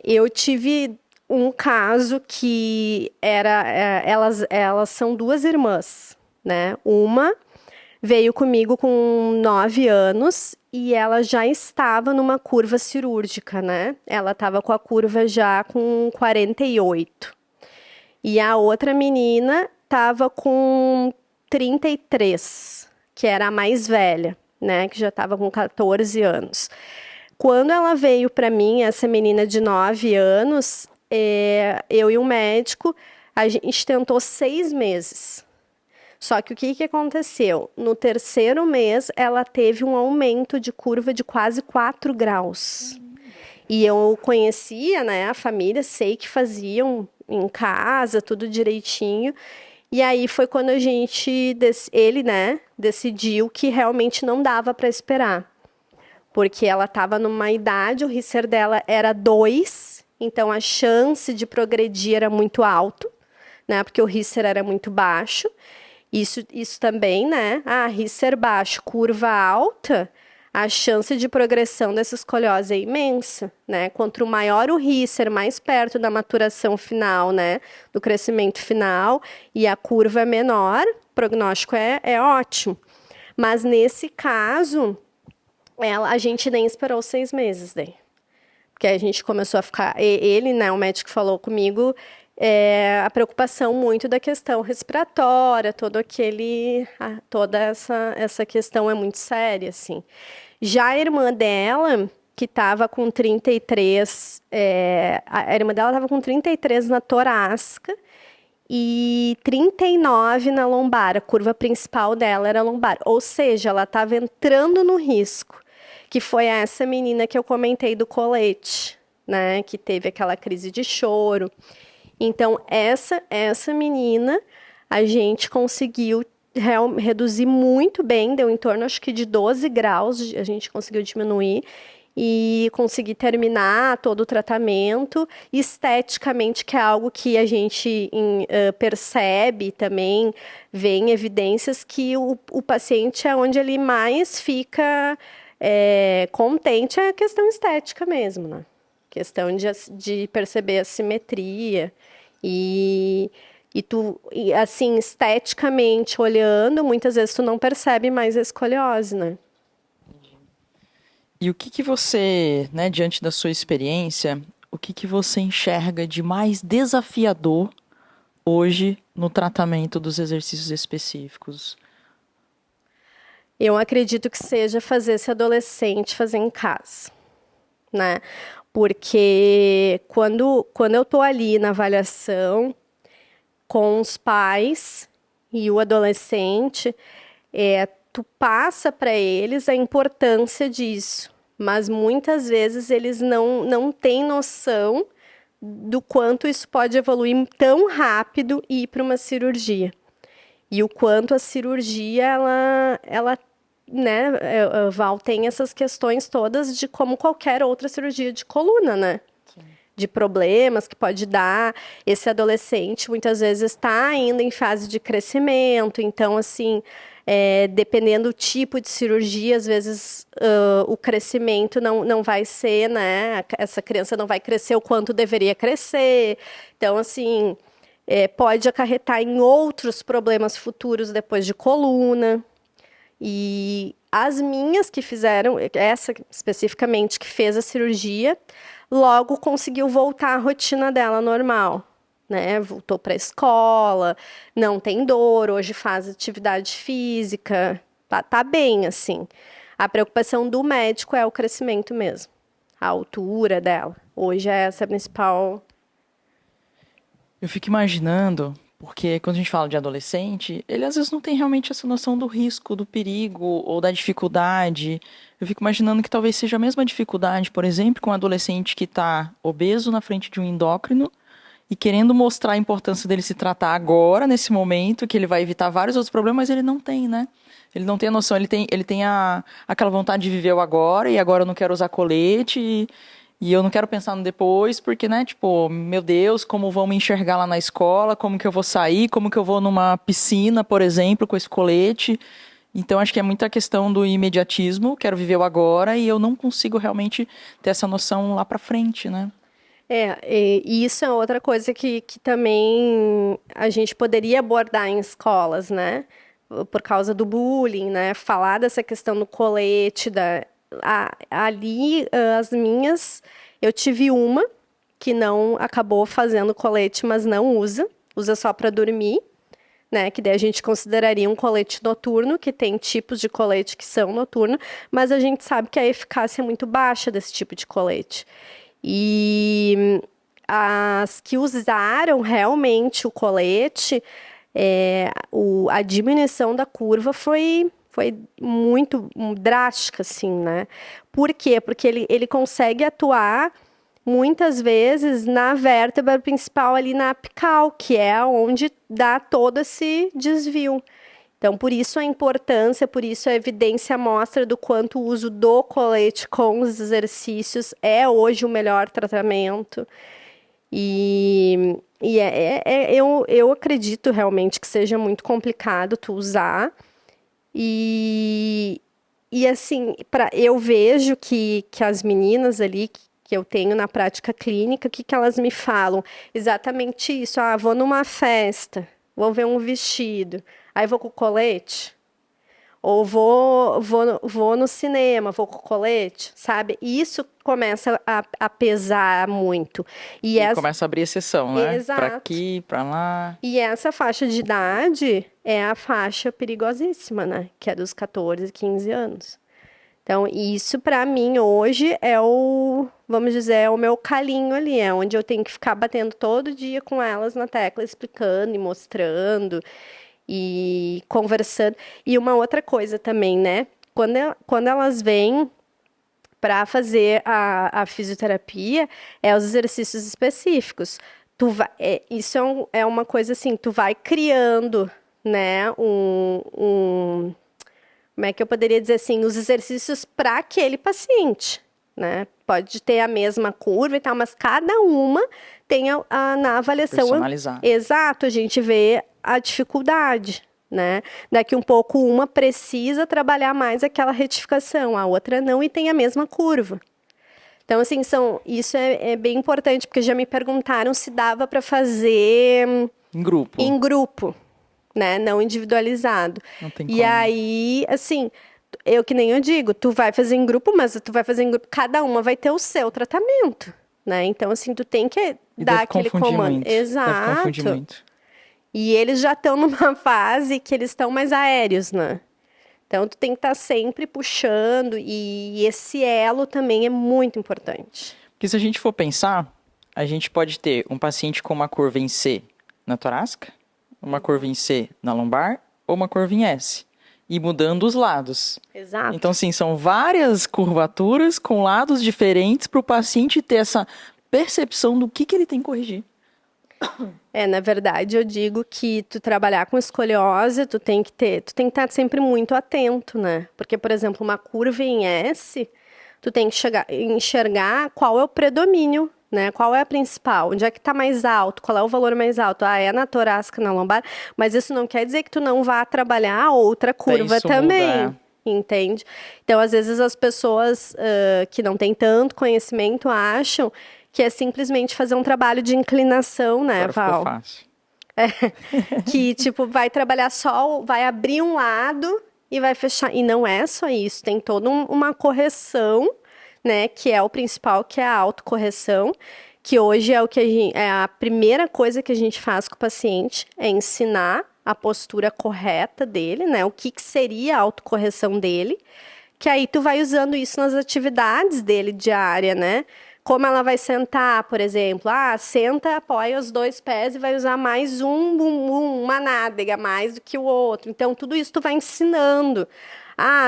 Eu tive um caso que elas são 2 irmãs, né? Uma veio comigo com 9 anos e ela já estava numa curva cirúrgica, né? Ela estava com a curva já com 48. E a outra menina estava com 33, que era a mais velha, né? Que já estava com 14 anos. Quando ela veio para mim, essa menina de 9 anos, eu e o médico, a gente tentou 6 meses. Só que o que aconteceu? No 3º mês, ela teve um aumento de curva de quase 4 graus. E eu conhecia, né, a família, sei que faziam em casa, tudo direitinho. E aí foi quando ele, né, decidiu que realmente não dava para esperar. Porque ela estava numa idade, o Risser dela era 2, então a chance de progredir era muito alto, né, porque o Risser era muito baixo. Isso também, né? Risser baixo, curva alta, a chance de progressão dessa escoliose é imensa, né? Quanto maior o Risser, mais perto da maturação final, né? Do crescimento final, e a curva é menor, o prognóstico é ótimo. Mas nesse caso, A gente nem esperou 6 meses daí. Porque a gente começou a ficar... Ele, né, o médico falou comigo, a preocupação muito da questão respiratória, toda essa questão é muito séria, assim. Já a irmã dela, que estava com 33, a irmã dela estava com 33 na torácica e 39 na lombar. A curva principal dela era lombar. Ou seja, ela estava entrando no risco, que foi essa menina que eu comentei do colete, né? Que teve aquela crise de choro. Então, essa menina, a gente conseguiu reduzir muito bem, deu em torno, acho que de 12 graus, a gente conseguiu diminuir e conseguir terminar todo o tratamento. Esteticamente, que é algo que a gente percebe também, vê em evidências que o paciente é onde ele mais fica contente, é a questão estética mesmo, né? Questão de perceber a simetria e assim, esteticamente olhando, muitas vezes tu não percebe mais a escoliose, né? E o que que você, né, diante da sua experiência, o que que você enxerga de mais desafiador hoje no tratamento dos exercícios específicos? Eu acredito que seja fazer esse adolescente fazer em casa, né? Porque quando eu tô ali na avaliação com os pais e o adolescente, tu passa para eles a importância disso, mas muitas vezes eles não têm noção do quanto isso pode evoluir tão rápido e ir para uma cirurgia. E o quanto a cirurgia, ela né, Val, tem essas questões todas de como qualquer outra cirurgia de coluna, né? De problemas que pode dar. Esse adolescente muitas vezes está ainda em fase de crescimento, então, assim, dependendo do tipo de cirurgia, às vezes o crescimento não vai ser, né? Essa criança não vai crescer o quanto deveria crescer. Então, assim, pode acarretar em outros problemas futuros depois de coluna. E as minhas que fizeram, essa especificamente que fez a cirurgia, logo conseguiu voltar à rotina dela normal, né? Voltou para a escola, não tem dor, hoje faz atividade física, tá bem assim. A preocupação do médico é o crescimento mesmo, a altura dela. Hoje é essa a principal. Eu fico imaginando, porque quando a gente fala de adolescente, ele às vezes não tem realmente essa noção do risco, do perigo ou da dificuldade. Eu fico imaginando que talvez seja a mesma dificuldade, por exemplo, com um adolescente que está obeso na frente de um endócrino e querendo mostrar a importância dele se tratar agora, nesse momento, que ele vai evitar vários outros problemas, mas ele não tem, né? Ele não tem a noção, ele tem aquela vontade de viver o agora, e agora eu não quero usar colete, e eu não quero pensar no depois, porque, né, tipo, meu Deus, como vão me enxergar lá na escola, como que eu vou sair, como que eu vou numa piscina, por exemplo, com esse colete. Então, acho que é muita questão do imediatismo, quero viver o agora, e eu não consigo realmente ter essa noção lá pra frente, né? E isso é outra coisa que também a gente poderia abordar em escolas, né? Por causa do bullying, né? Falar dessa questão do colete, ali as minhas, eu tive uma que não acabou fazendo colete, mas não usa só para dormir, né? Que daí a gente consideraria um colete noturno, que tem tipos de colete que são noturno, mas a gente sabe que a eficácia é muito baixa desse tipo de colete. E as que usaram realmente o colete, a diminuição da curva foi muito drástica, assim, né? Por quê? Porque ele consegue atuar muitas vezes na vértebra principal ali na apical, que é onde dá todo esse desvio. Então, por isso a importância, por isso a evidência mostra do quanto o uso do colete com os exercícios é hoje o melhor tratamento. Eu acredito realmente que seja muito complicado tu usar. E assim, eu vejo que as meninas ali que eu tenho na prática clínica, que elas me falam? Exatamente isso. Ah, vou numa festa, vou ver um vestido, aí vou com o colete. Ou vou no cinema, vou com colete, sabe? E isso começa a pesar muito. E começa a abrir exceção, né? Exato. Pra aqui, pra lá. E essa faixa de idade é a faixa perigosíssima, né? Que é dos 14, 15 anos. Então, isso pra mim hoje é vamos dizer, é o meu calinho ali, é onde eu tenho que ficar batendo todo dia com elas na tecla, explicando e mostrando e conversando. E uma outra coisa também, né? Quando elas vêm para fazer a fisioterapia, é os exercícios específicos. Isso é uma coisa assim, tu vai criando, né, como é que eu poderia dizer assim, os exercícios para aquele paciente, né? Pode ter a mesma curva e tal, mas cada uma tem na avaliação. Personalizada. Exato, a gente vê a dificuldade, né? Daqui um pouco uma precisa trabalhar mais aquela retificação, a outra não e tem a mesma curva. Então, assim, isso é bem importante, porque já me perguntaram se dava para fazer em grupo, né? Não individualizado. Não tem e como. aí, assim, que nem eu digo, tu vai fazer em grupo, mas tu vai fazer em grupo, cada uma vai ter o seu tratamento, né? Então, assim, tu tem que dar aquele comando. Muito. Exato. Deve confundir muito. E eles já estão numa fase que eles estão mais aéreos, né? Então, tu tem que estar sempre puxando e esse elo também é muito importante. Porque se a gente for pensar, a gente pode ter um paciente com uma curva em C na torácica, uma curva em C na lombar ou uma curva em S. E mudando os lados. Exato. Então, sim, são várias curvaturas com lados diferentes para o paciente ter essa percepção do que ele tem que corrigir. Na verdade, eu digo que tu trabalhar com escoliose, tu tem que estar sempre muito atento, né? Porque, por exemplo, uma curva em S, tu tem que enxergar qual é o predomínio, né? Qual é a principal? Onde é que está mais alto? Qual é o valor mais alto? É na torácica, na lombar, mas isso não quer dizer que tu não vá trabalhar outra curva também. Muda. Entende? Então, às vezes, as pessoas que não têm tanto conhecimento acham que é simplesmente fazer um trabalho de inclinação, né, agora Val? Ficou fácil. Que, tipo, vai trabalhar vai abrir um lado e vai fechar. E não é só isso, tem toda uma correção, né, que é o principal, que é a autocorreção, que hoje é a primeira coisa que a gente faz com o paciente, é ensinar a postura correta dele, né, o que seria a autocorreção dele, que aí tu vai usando isso nas atividades dele diária, né, como ela vai sentar, por exemplo. Senta, apoia os 2 pés e vai usar mais um bumbum, uma nádega, mais do que o outro. Então, tudo isso tu vai ensinando.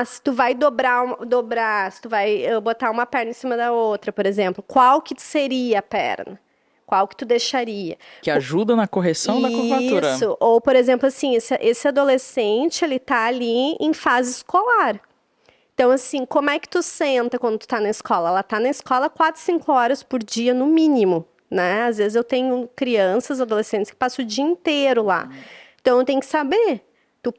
Se tu vai dobrar, se tu vai botar uma perna em cima da outra, por exemplo, qual que seria a perna? Qual que tu deixaria? Que ajuda na correção da curvatura. Isso. Ou, por exemplo, assim, esse adolescente, ele tá ali em fase escolar. Então, assim, como é que tu senta quando tu tá na escola? Ela tá na escola 4, 5 horas por dia, no mínimo, né? Às vezes eu tenho crianças, adolescentes que passam o dia inteiro lá. Então, eu tenho que saber. Tu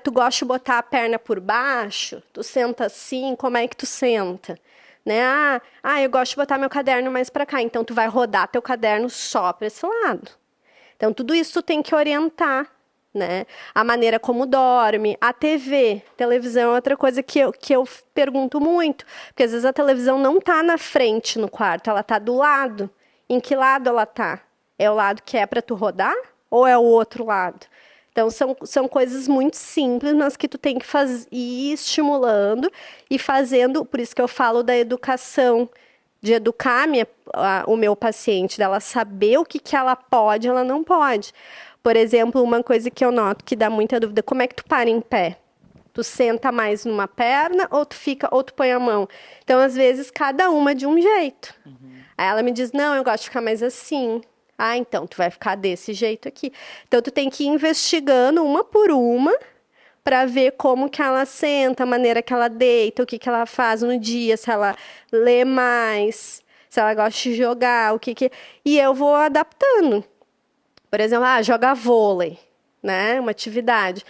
gosta de botar a perna por baixo? Tu senta assim, como é que tu senta? Né? Eu gosto de botar meu caderno mais para cá. Então, tu vai rodar teu caderno só para esse lado. Então, tudo isso tu tem que orientar. Né? A maneira como dorme, a televisão é outra coisa que eu pergunto muito, porque às vezes a televisão não tá na frente no quarto, ela tá do lado. Em que lado ela tá? É o lado que é para tu rodar ou é o outro lado? Então são coisas muito simples, mas que tu tem que ir estimulando e fazendo, por isso que eu falo da educação, de educar o meu paciente, dela saber o que ela pode, ela não pode. Por exemplo, uma coisa que eu noto que dá muita dúvida, como é que tu para em pé? Tu senta mais numa perna ou tu põe a mão? Então, às vezes, cada uma de um jeito. Aí ela me diz, não, eu gosto de ficar mais assim. Então, tu vai ficar desse jeito aqui. Então, tu tem que ir investigando uma por uma para ver como que ela senta, a maneira que ela deita, o que ela faz no dia, se ela lê mais, se ela gosta de jogar, E eu vou adaptando. Por exemplo, joga vôlei, né? Uma atividade.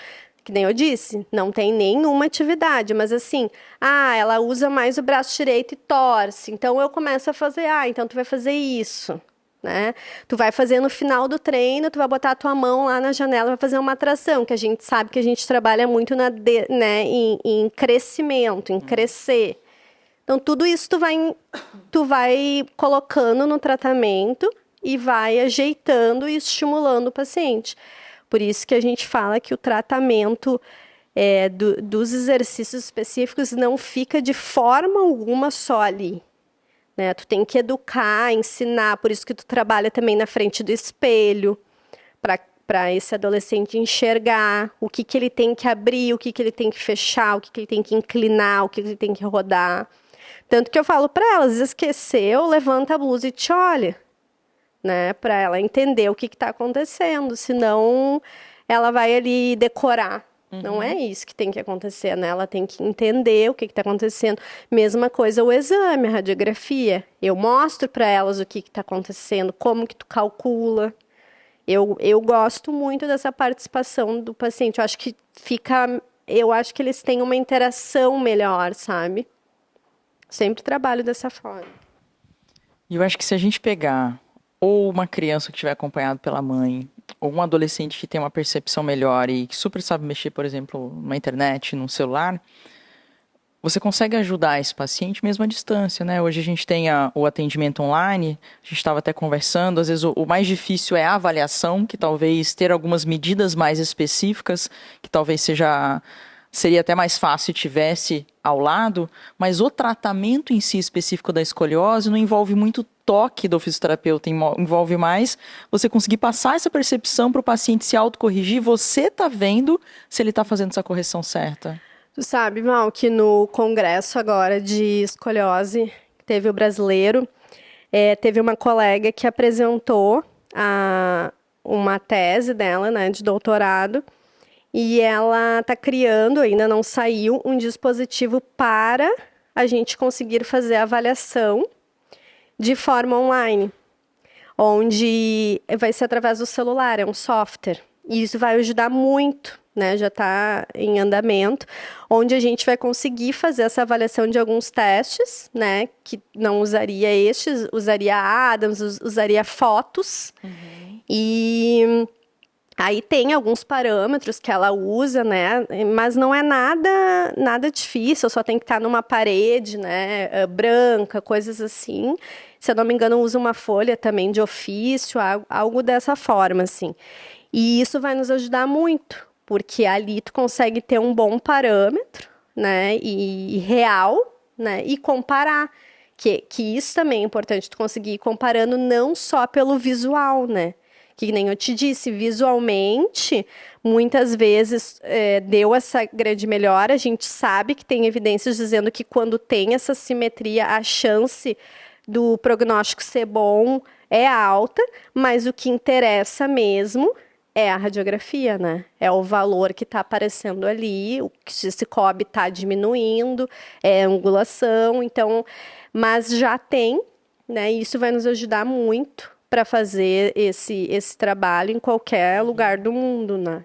Que nem eu disse, não tem nenhuma atividade, mas assim, ela usa mais o braço direito e torce. Então eu começo a fazer, então tu vai fazer isso, né? Tu vai fazer no final do treino, tu vai botar a tua mão lá na janela, vai fazer uma tração, que a gente sabe que a gente trabalha muito né, em crescimento, em crescer. Então, tudo isso tu vai colocando no tratamento e vai ajeitando e estimulando o paciente. Por isso que a gente fala que o tratamento dos exercícios específicos não fica de forma alguma só ali. Né? Tu tem que educar, ensinar, por isso que tu trabalha também na frente do espelho, para esse adolescente enxergar o que ele tem que abrir, o que ele tem que fechar, o que ele tem que inclinar, o que ele tem que rodar. Tanto que eu falo para elas, esqueceu, levanta a blusa e te olha, né? Para ela entender o que está acontecendo, senão ela vai ali decorar. Não é isso que tem que acontecer, né? Ela tem que entender o que está acontecendo. Mesma coisa o exame, a radiografia. Eu mostro para elas o que está acontecendo, como que tu calcula. Eu gosto muito dessa participação do paciente. Eu acho que eles têm uma interação melhor, sabe? Sempre trabalho dessa forma. E eu acho que se a gente pegar ou uma criança que estiver acompanhado pela mãe, ou um adolescente que tem uma percepção melhor e que super sabe mexer, por exemplo, na internet, num celular, você consegue ajudar esse paciente mesmo à distância, né? Hoje a gente tem o atendimento online, a gente estava até conversando, às vezes o mais difícil é a avaliação, que talvez ter algumas medidas mais específicas, que talvez seria até mais fácil se tivesse ao lado, mas o tratamento em si específico da escoliose não envolve muito toque do fisioterapeuta, envolve mais você conseguir passar essa percepção para o paciente se autocorrigir, você está vendo se ele está fazendo essa correção certa. Tu sabe, Mal, que no congresso agora de escoliose, que teve o brasileiro, teve uma colega que apresentou uma tese dela, né, de doutorado, e ela está criando, ainda não saiu, um dispositivo para a gente conseguir fazer a avaliação de forma online, onde vai ser através do celular, é um software. E isso vai ajudar muito, né? Já está em andamento, onde a gente vai conseguir fazer essa avaliação de alguns testes, né? Que não usaria estes, usaria Adams, usaria fotos. E aí tem alguns parâmetros que ela usa, né? Mas não é nada difícil, só tem que estar numa parede, né? Branca, coisas assim. Se eu não me engano, usa uma folha também de ofício, algo dessa forma, assim. E isso vai nos ajudar muito, porque ali tu consegue ter um bom parâmetro, né? E real, né? E comparar. Que isso também é importante, tu conseguir ir comparando não só pelo visual, né? Que nem eu te disse, visualmente, muitas vezes deu essa grande melhora. A gente sabe que tem evidências dizendo que quando tem essa simetria, a chance do prognóstico ser bom é alta, mas o que interessa mesmo é a radiografia, né? É o valor que está aparecendo ali, se esse COB está diminuindo, é angulação, então, mas já tem, né? E isso vai nos ajudar muito para fazer esse trabalho em qualquer lugar do mundo, né?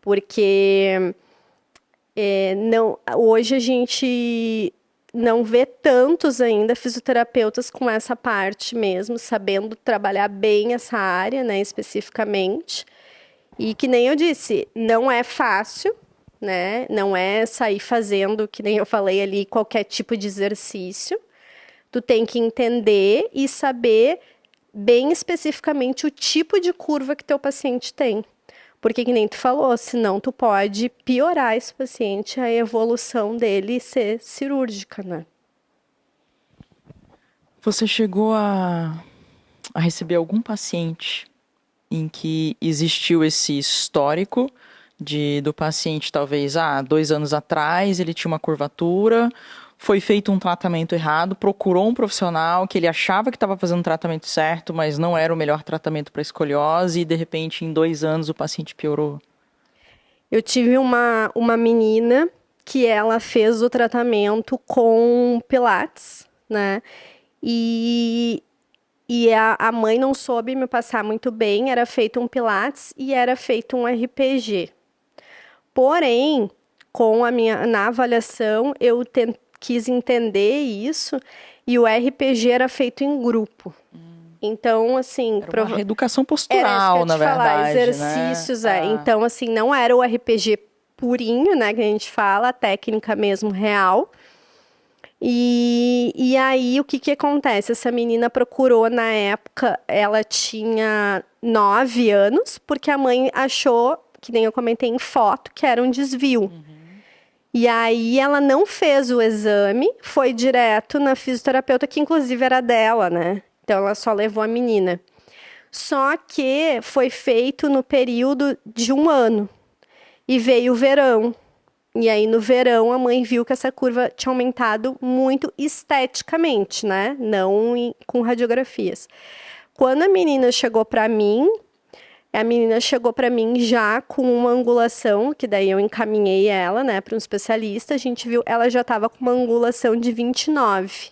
Porque hoje a gente não vê tantos ainda fisioterapeutas com essa parte mesmo, sabendo trabalhar bem essa área, né, especificamente. E que nem eu disse, não é fácil, né? Não é sair fazendo, que nem eu falei ali, qualquer tipo de exercício. Tu tem que entender e saber bem especificamente o tipo de curva que teu paciente tem. Porque, que nem tu falou, senão tu pode piorar esse paciente, a evolução dele ser cirúrgica, né? Você chegou a receber algum paciente em que existiu esse histórico do paciente, talvez, 2 anos atrás, ele tinha uma curvatura, foi feito um tratamento errado, procurou um profissional que ele achava que estava fazendo o tratamento certo, mas não era o melhor tratamento para escoliose e, de repente, em 2 anos, o paciente piorou? Eu tive uma menina que ela fez o tratamento com Pilates, né? E a mãe não soube me passar muito bem, era feito um Pilates e era feito um RPG. Porém, na avaliação, eu quis entender isso e o RPG era feito em grupo. Então, assim... Era uma reeducação Era isso que eu postural, ia na te falar, verdade, exercícios, né? Então, assim, não era o RPG purinho, né, que a gente fala, a técnica mesmo real. E aí, o que que acontece? Essa menina procurou, na época, ela tinha 9 anos, porque a mãe achou, que nem eu comentei em foto, que era um desvio. E aí, ela não fez o exame, foi direto na fisioterapeuta, que inclusive era dela, né? Então, ela só levou a menina. Só que foi feito no período de um ano. E veio o verão. E aí, no verão, a mãe viu que essa curva tinha aumentado muito esteticamente, né? Não com radiografias. Quando a menina chegou para mim já com uma angulação, que daí eu encaminhei ela, né, para um especialista. A gente viu, ela já estava com uma angulação de 29.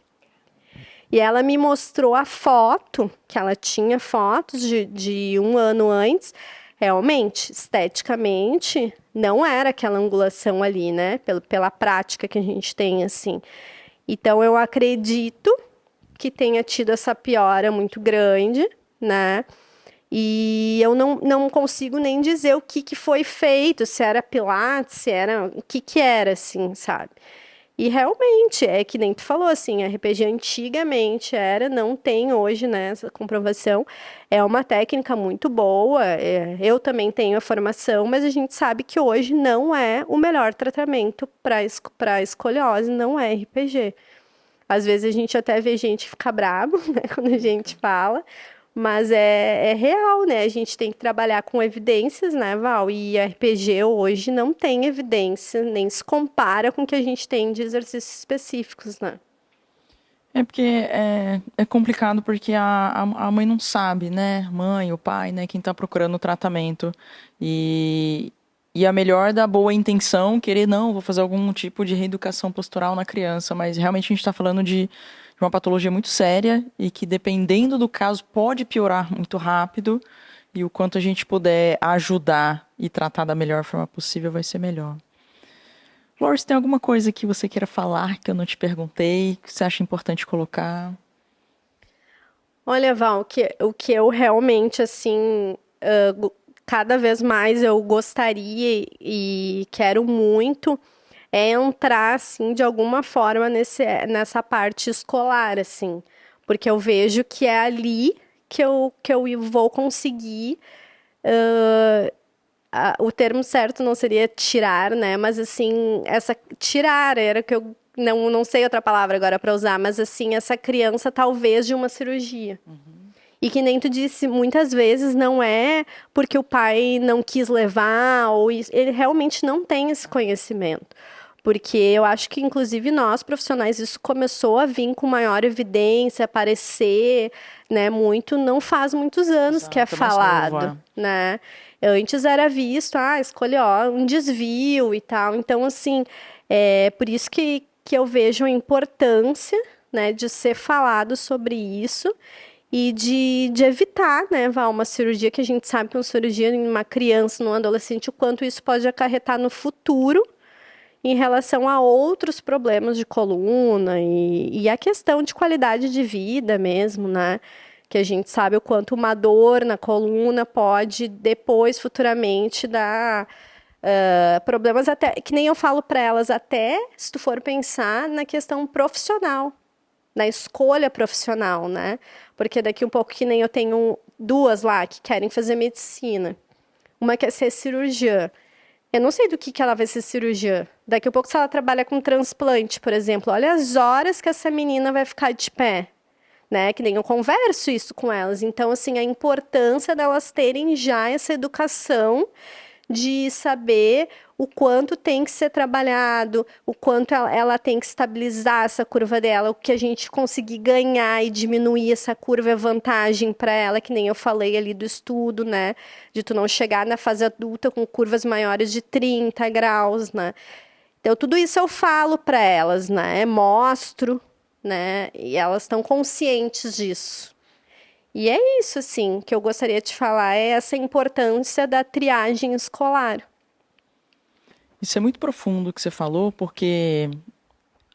E ela me mostrou a foto, que ela tinha fotos de um ano antes. Realmente, esteticamente, não era aquela angulação ali, né? Pela prática que a gente tem, assim. Então, eu acredito que tenha tido essa piora muito grande, né? E eu não consigo nem dizer o que foi feito, se era pilates, se era... O que era, assim, sabe? E realmente, é que nem tu falou, assim, RPG antigamente era, não tem hoje, né, essa comprovação. É uma técnica muito boa, eu também tenho a formação, mas a gente sabe que hoje não é o melhor tratamento para escoliose, não é RPG. Às vezes a gente até vê gente ficar brabo, né, quando a gente fala, mas é real, né? A gente tem que trabalhar com evidências, né, Val? E RPG hoje não tem evidência, nem se compara com o que a gente tem de exercícios específicos, né? É porque é complicado porque a mãe não sabe, né? Mãe, o pai, né? Quem tá procurando o tratamento. E a melhor da boa intenção, querer, não, vou fazer algum tipo de reeducação postural na criança, mas realmente a gente está falando de uma patologia muito séria e que, dependendo do caso, pode piorar muito rápido. E o quanto a gente puder ajudar e tratar da melhor forma possível vai ser melhor. Flores, tem alguma coisa que você queira falar que eu não te perguntei, que você acha importante colocar? Olha, Val, o que eu realmente, assim, cada vez mais eu gostaria e quero muito é entrar, assim, de alguma forma nessa parte escolar, assim, porque eu vejo que é ali que eu vou conseguir. O termo certo não seria tirar, né? Mas assim, essa tirar era que eu não sei outra palavra agora para usar, mas assim, essa criança talvez de uma cirurgia. E que nem tu disse, muitas vezes não é porque o pai não quis levar, ele realmente não tem esse conhecimento. Porque eu acho que, inclusive, nós, profissionais, isso começou a vir com maior evidência, aparecer, né, muito, não faz muitos anos que é Exato, é mais novo, falado, né? Antes era visto, escolheu um desvio e tal. Então, assim, é por isso que eu vejo a importância, né, de ser falado sobre isso e de evitar, né, Val, uma cirurgia que a gente sabe que uma cirurgia em uma criança, num adolescente, o quanto isso pode acarretar no futuro em relação a outros problemas de coluna e a questão de qualidade de vida mesmo, né? Que a gente sabe o quanto uma dor na coluna pode depois, futuramente, dar problemas até, que nem eu falo para elas, até se tu for pensar na questão profissional, na escolha profissional, né? Porque daqui um pouco que nem eu tenho duas lá que querem fazer medicina. Uma quer ser cirurgiã. Eu não sei do que ela vai ser cirurgiã. Daqui a pouco, se ela trabalha com transplante, por exemplo, olha as horas que essa menina vai ficar de pé, né? Que nem eu converso isso com elas. Então, assim, a importância delas terem já essa educação de saber o quanto tem que ser trabalhado, o quanto ela tem que estabilizar essa curva dela, o que a gente conseguir ganhar e diminuir essa curva é vantagem para ela, que nem eu falei ali do estudo, né? De tu não chegar na fase adulta com curvas maiores de 30 graus, né? Então, tudo isso eu falo para elas, né? Mostro, né? E elas estão conscientes disso. E é isso, assim, que eu gostaria de falar, é essa importância da triagem escolar. Isso é muito profundo o que você falou, porque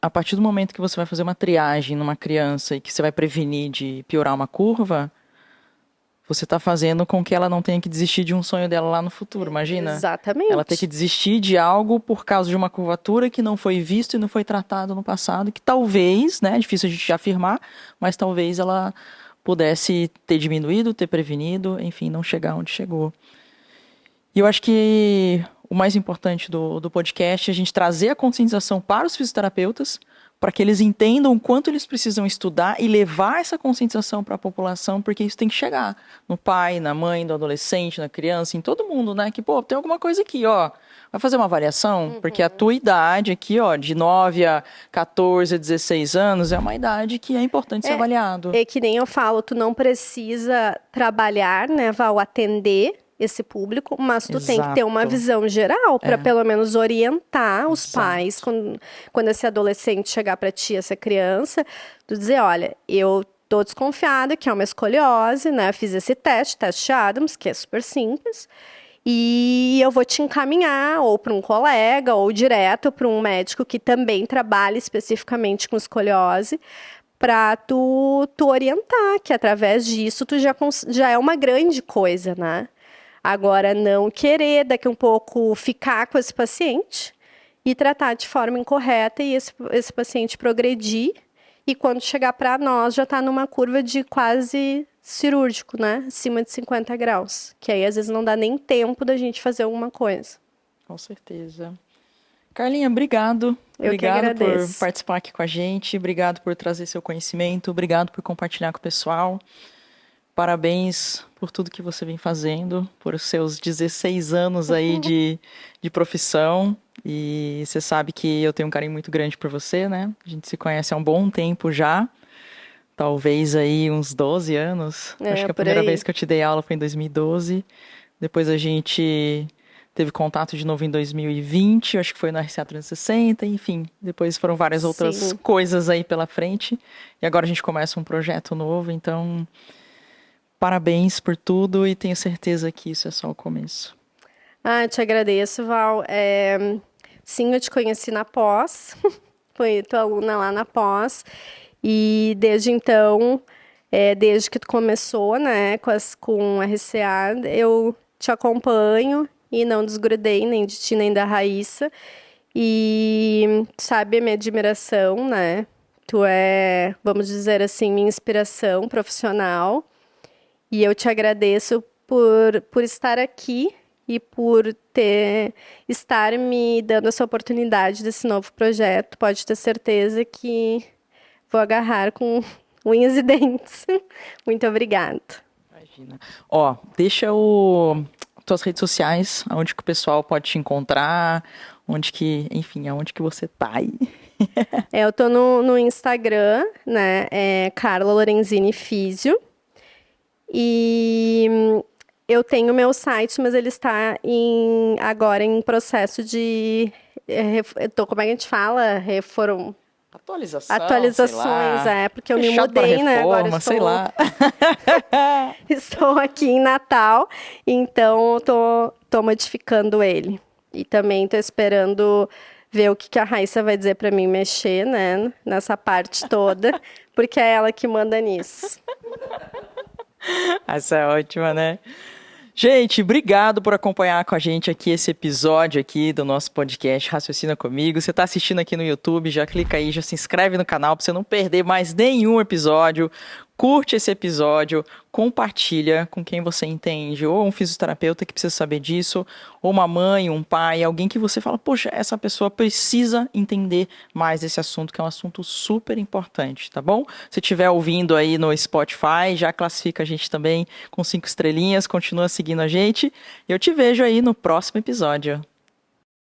a partir do momento que você vai fazer uma triagem numa criança e que você vai prevenir de piorar uma curva, você está fazendo com que ela não tenha que desistir de um sonho dela lá no futuro, imagina? Exatamente. Ela ter que desistir de algo por causa de uma curvatura que não foi visto e não foi tratado no passado, que talvez, né, é difícil a gente afirmar, mas talvez ela pudesse ter diminuído, ter prevenido, enfim, não chegar onde chegou. E eu acho que o mais importante do podcast é a gente trazer a conscientização para os fisioterapeutas, para que eles entendam o quanto eles precisam estudar e levar essa conscientização para a população, porque isso tem que chegar no pai, na mãe, no adolescente, na criança, em todo mundo, né? Que, pô, tem alguma coisa aqui, ó. Vai fazer uma avaliação? Porque a tua idade aqui, ó, de 9 a 14, 16 anos, é uma idade que é importante ser avaliado. É que nem eu falo, tu não precisa trabalhar, né, Val, atender esse público, mas tu tem que ter uma visão geral para pelo menos orientar os pais quando esse adolescente chegar para ti, essa criança, tu dizer, olha, eu tô desconfiada que é uma escoliose, né? Fiz esse teste Adams, que é super simples, e eu vou te encaminhar ou para um colega ou direto para um médico que também trabalha especificamente com escoliose, para tu orientar, que através disso tu já é uma grande coisa, né? Agora, não querer daqui um pouco ficar com esse paciente e tratar de forma incorreta e esse paciente progredir e quando chegar para nós já está numa curva de quase cirúrgico, né? Acima de 50 graus, que aí às vezes não dá nem tempo da gente fazer alguma coisa. Com certeza. Carlinha, obrigado. Obrigado por participar aqui com a gente, obrigado por trazer seu conhecimento, obrigado por compartilhar com o pessoal. Parabéns por tudo que você vem fazendo, por seus 16 anos aí de profissão. E você sabe que eu tenho um carinho muito grande por você, né? A gente se conhece há um bom tempo já. Talvez aí uns 12 anos. Acho que a primeira vez que eu te dei aula foi em 2012. Depois a gente teve contato de novo em 2020. Acho que foi no RCA 360, enfim. Depois foram várias outras coisas aí pela frente. E agora a gente começa um projeto novo, então... Parabéns por tudo e tenho certeza que isso é só o começo. Ah, te agradeço, Val. Sim, eu te conheci na pós, fui tua aluna lá na pós, e desde então, desde que tu começou, né, com RCA, eu te acompanho e não desgrudei nem de ti nem da Raíssa, e sabe a minha admiração, né, tu é, vamos dizer assim, minha inspiração profissional. E eu te agradeço por estar aqui e por estar me dando essa oportunidade desse novo projeto. Pode ter certeza que vou agarrar com unhas e dentes. Muito obrigada. Imagina. Deixa tuas redes sociais, onde que o pessoal pode te encontrar, aonde que você tá aí. Eu tô no Instagram, né? É Carla Lorenzini Físio. E eu tenho meu site, mas ele está agora em processo de... como é que a gente fala? Atualizações, porque eu me mudei, reforma, né? Agora estou... sei lá. Estou aqui em Natal, então tô modificando ele. E também estou esperando ver o que a Raíssa vai dizer para mim mexer, né? Nessa parte toda, porque é ela que manda nisso. Essa é ótima, né? Gente, obrigado por acompanhar com a gente aqui esse episódio aqui do nosso podcast Raciocina Comigo. Você está assistindo aqui no YouTube, já clica aí, já se inscreve no canal para você não perder mais nenhum episódio. Curte esse episódio, compartilha com quem você entende, ou um fisioterapeuta que precisa saber disso, ou uma mãe, um pai, alguém que você fala, poxa, essa pessoa precisa entender mais desse assunto, que é um assunto super importante, tá bom? Se estiver ouvindo aí no Spotify, já classifica a gente também com 5 estrelinhas, continua seguindo a gente, e eu te vejo aí no próximo episódio.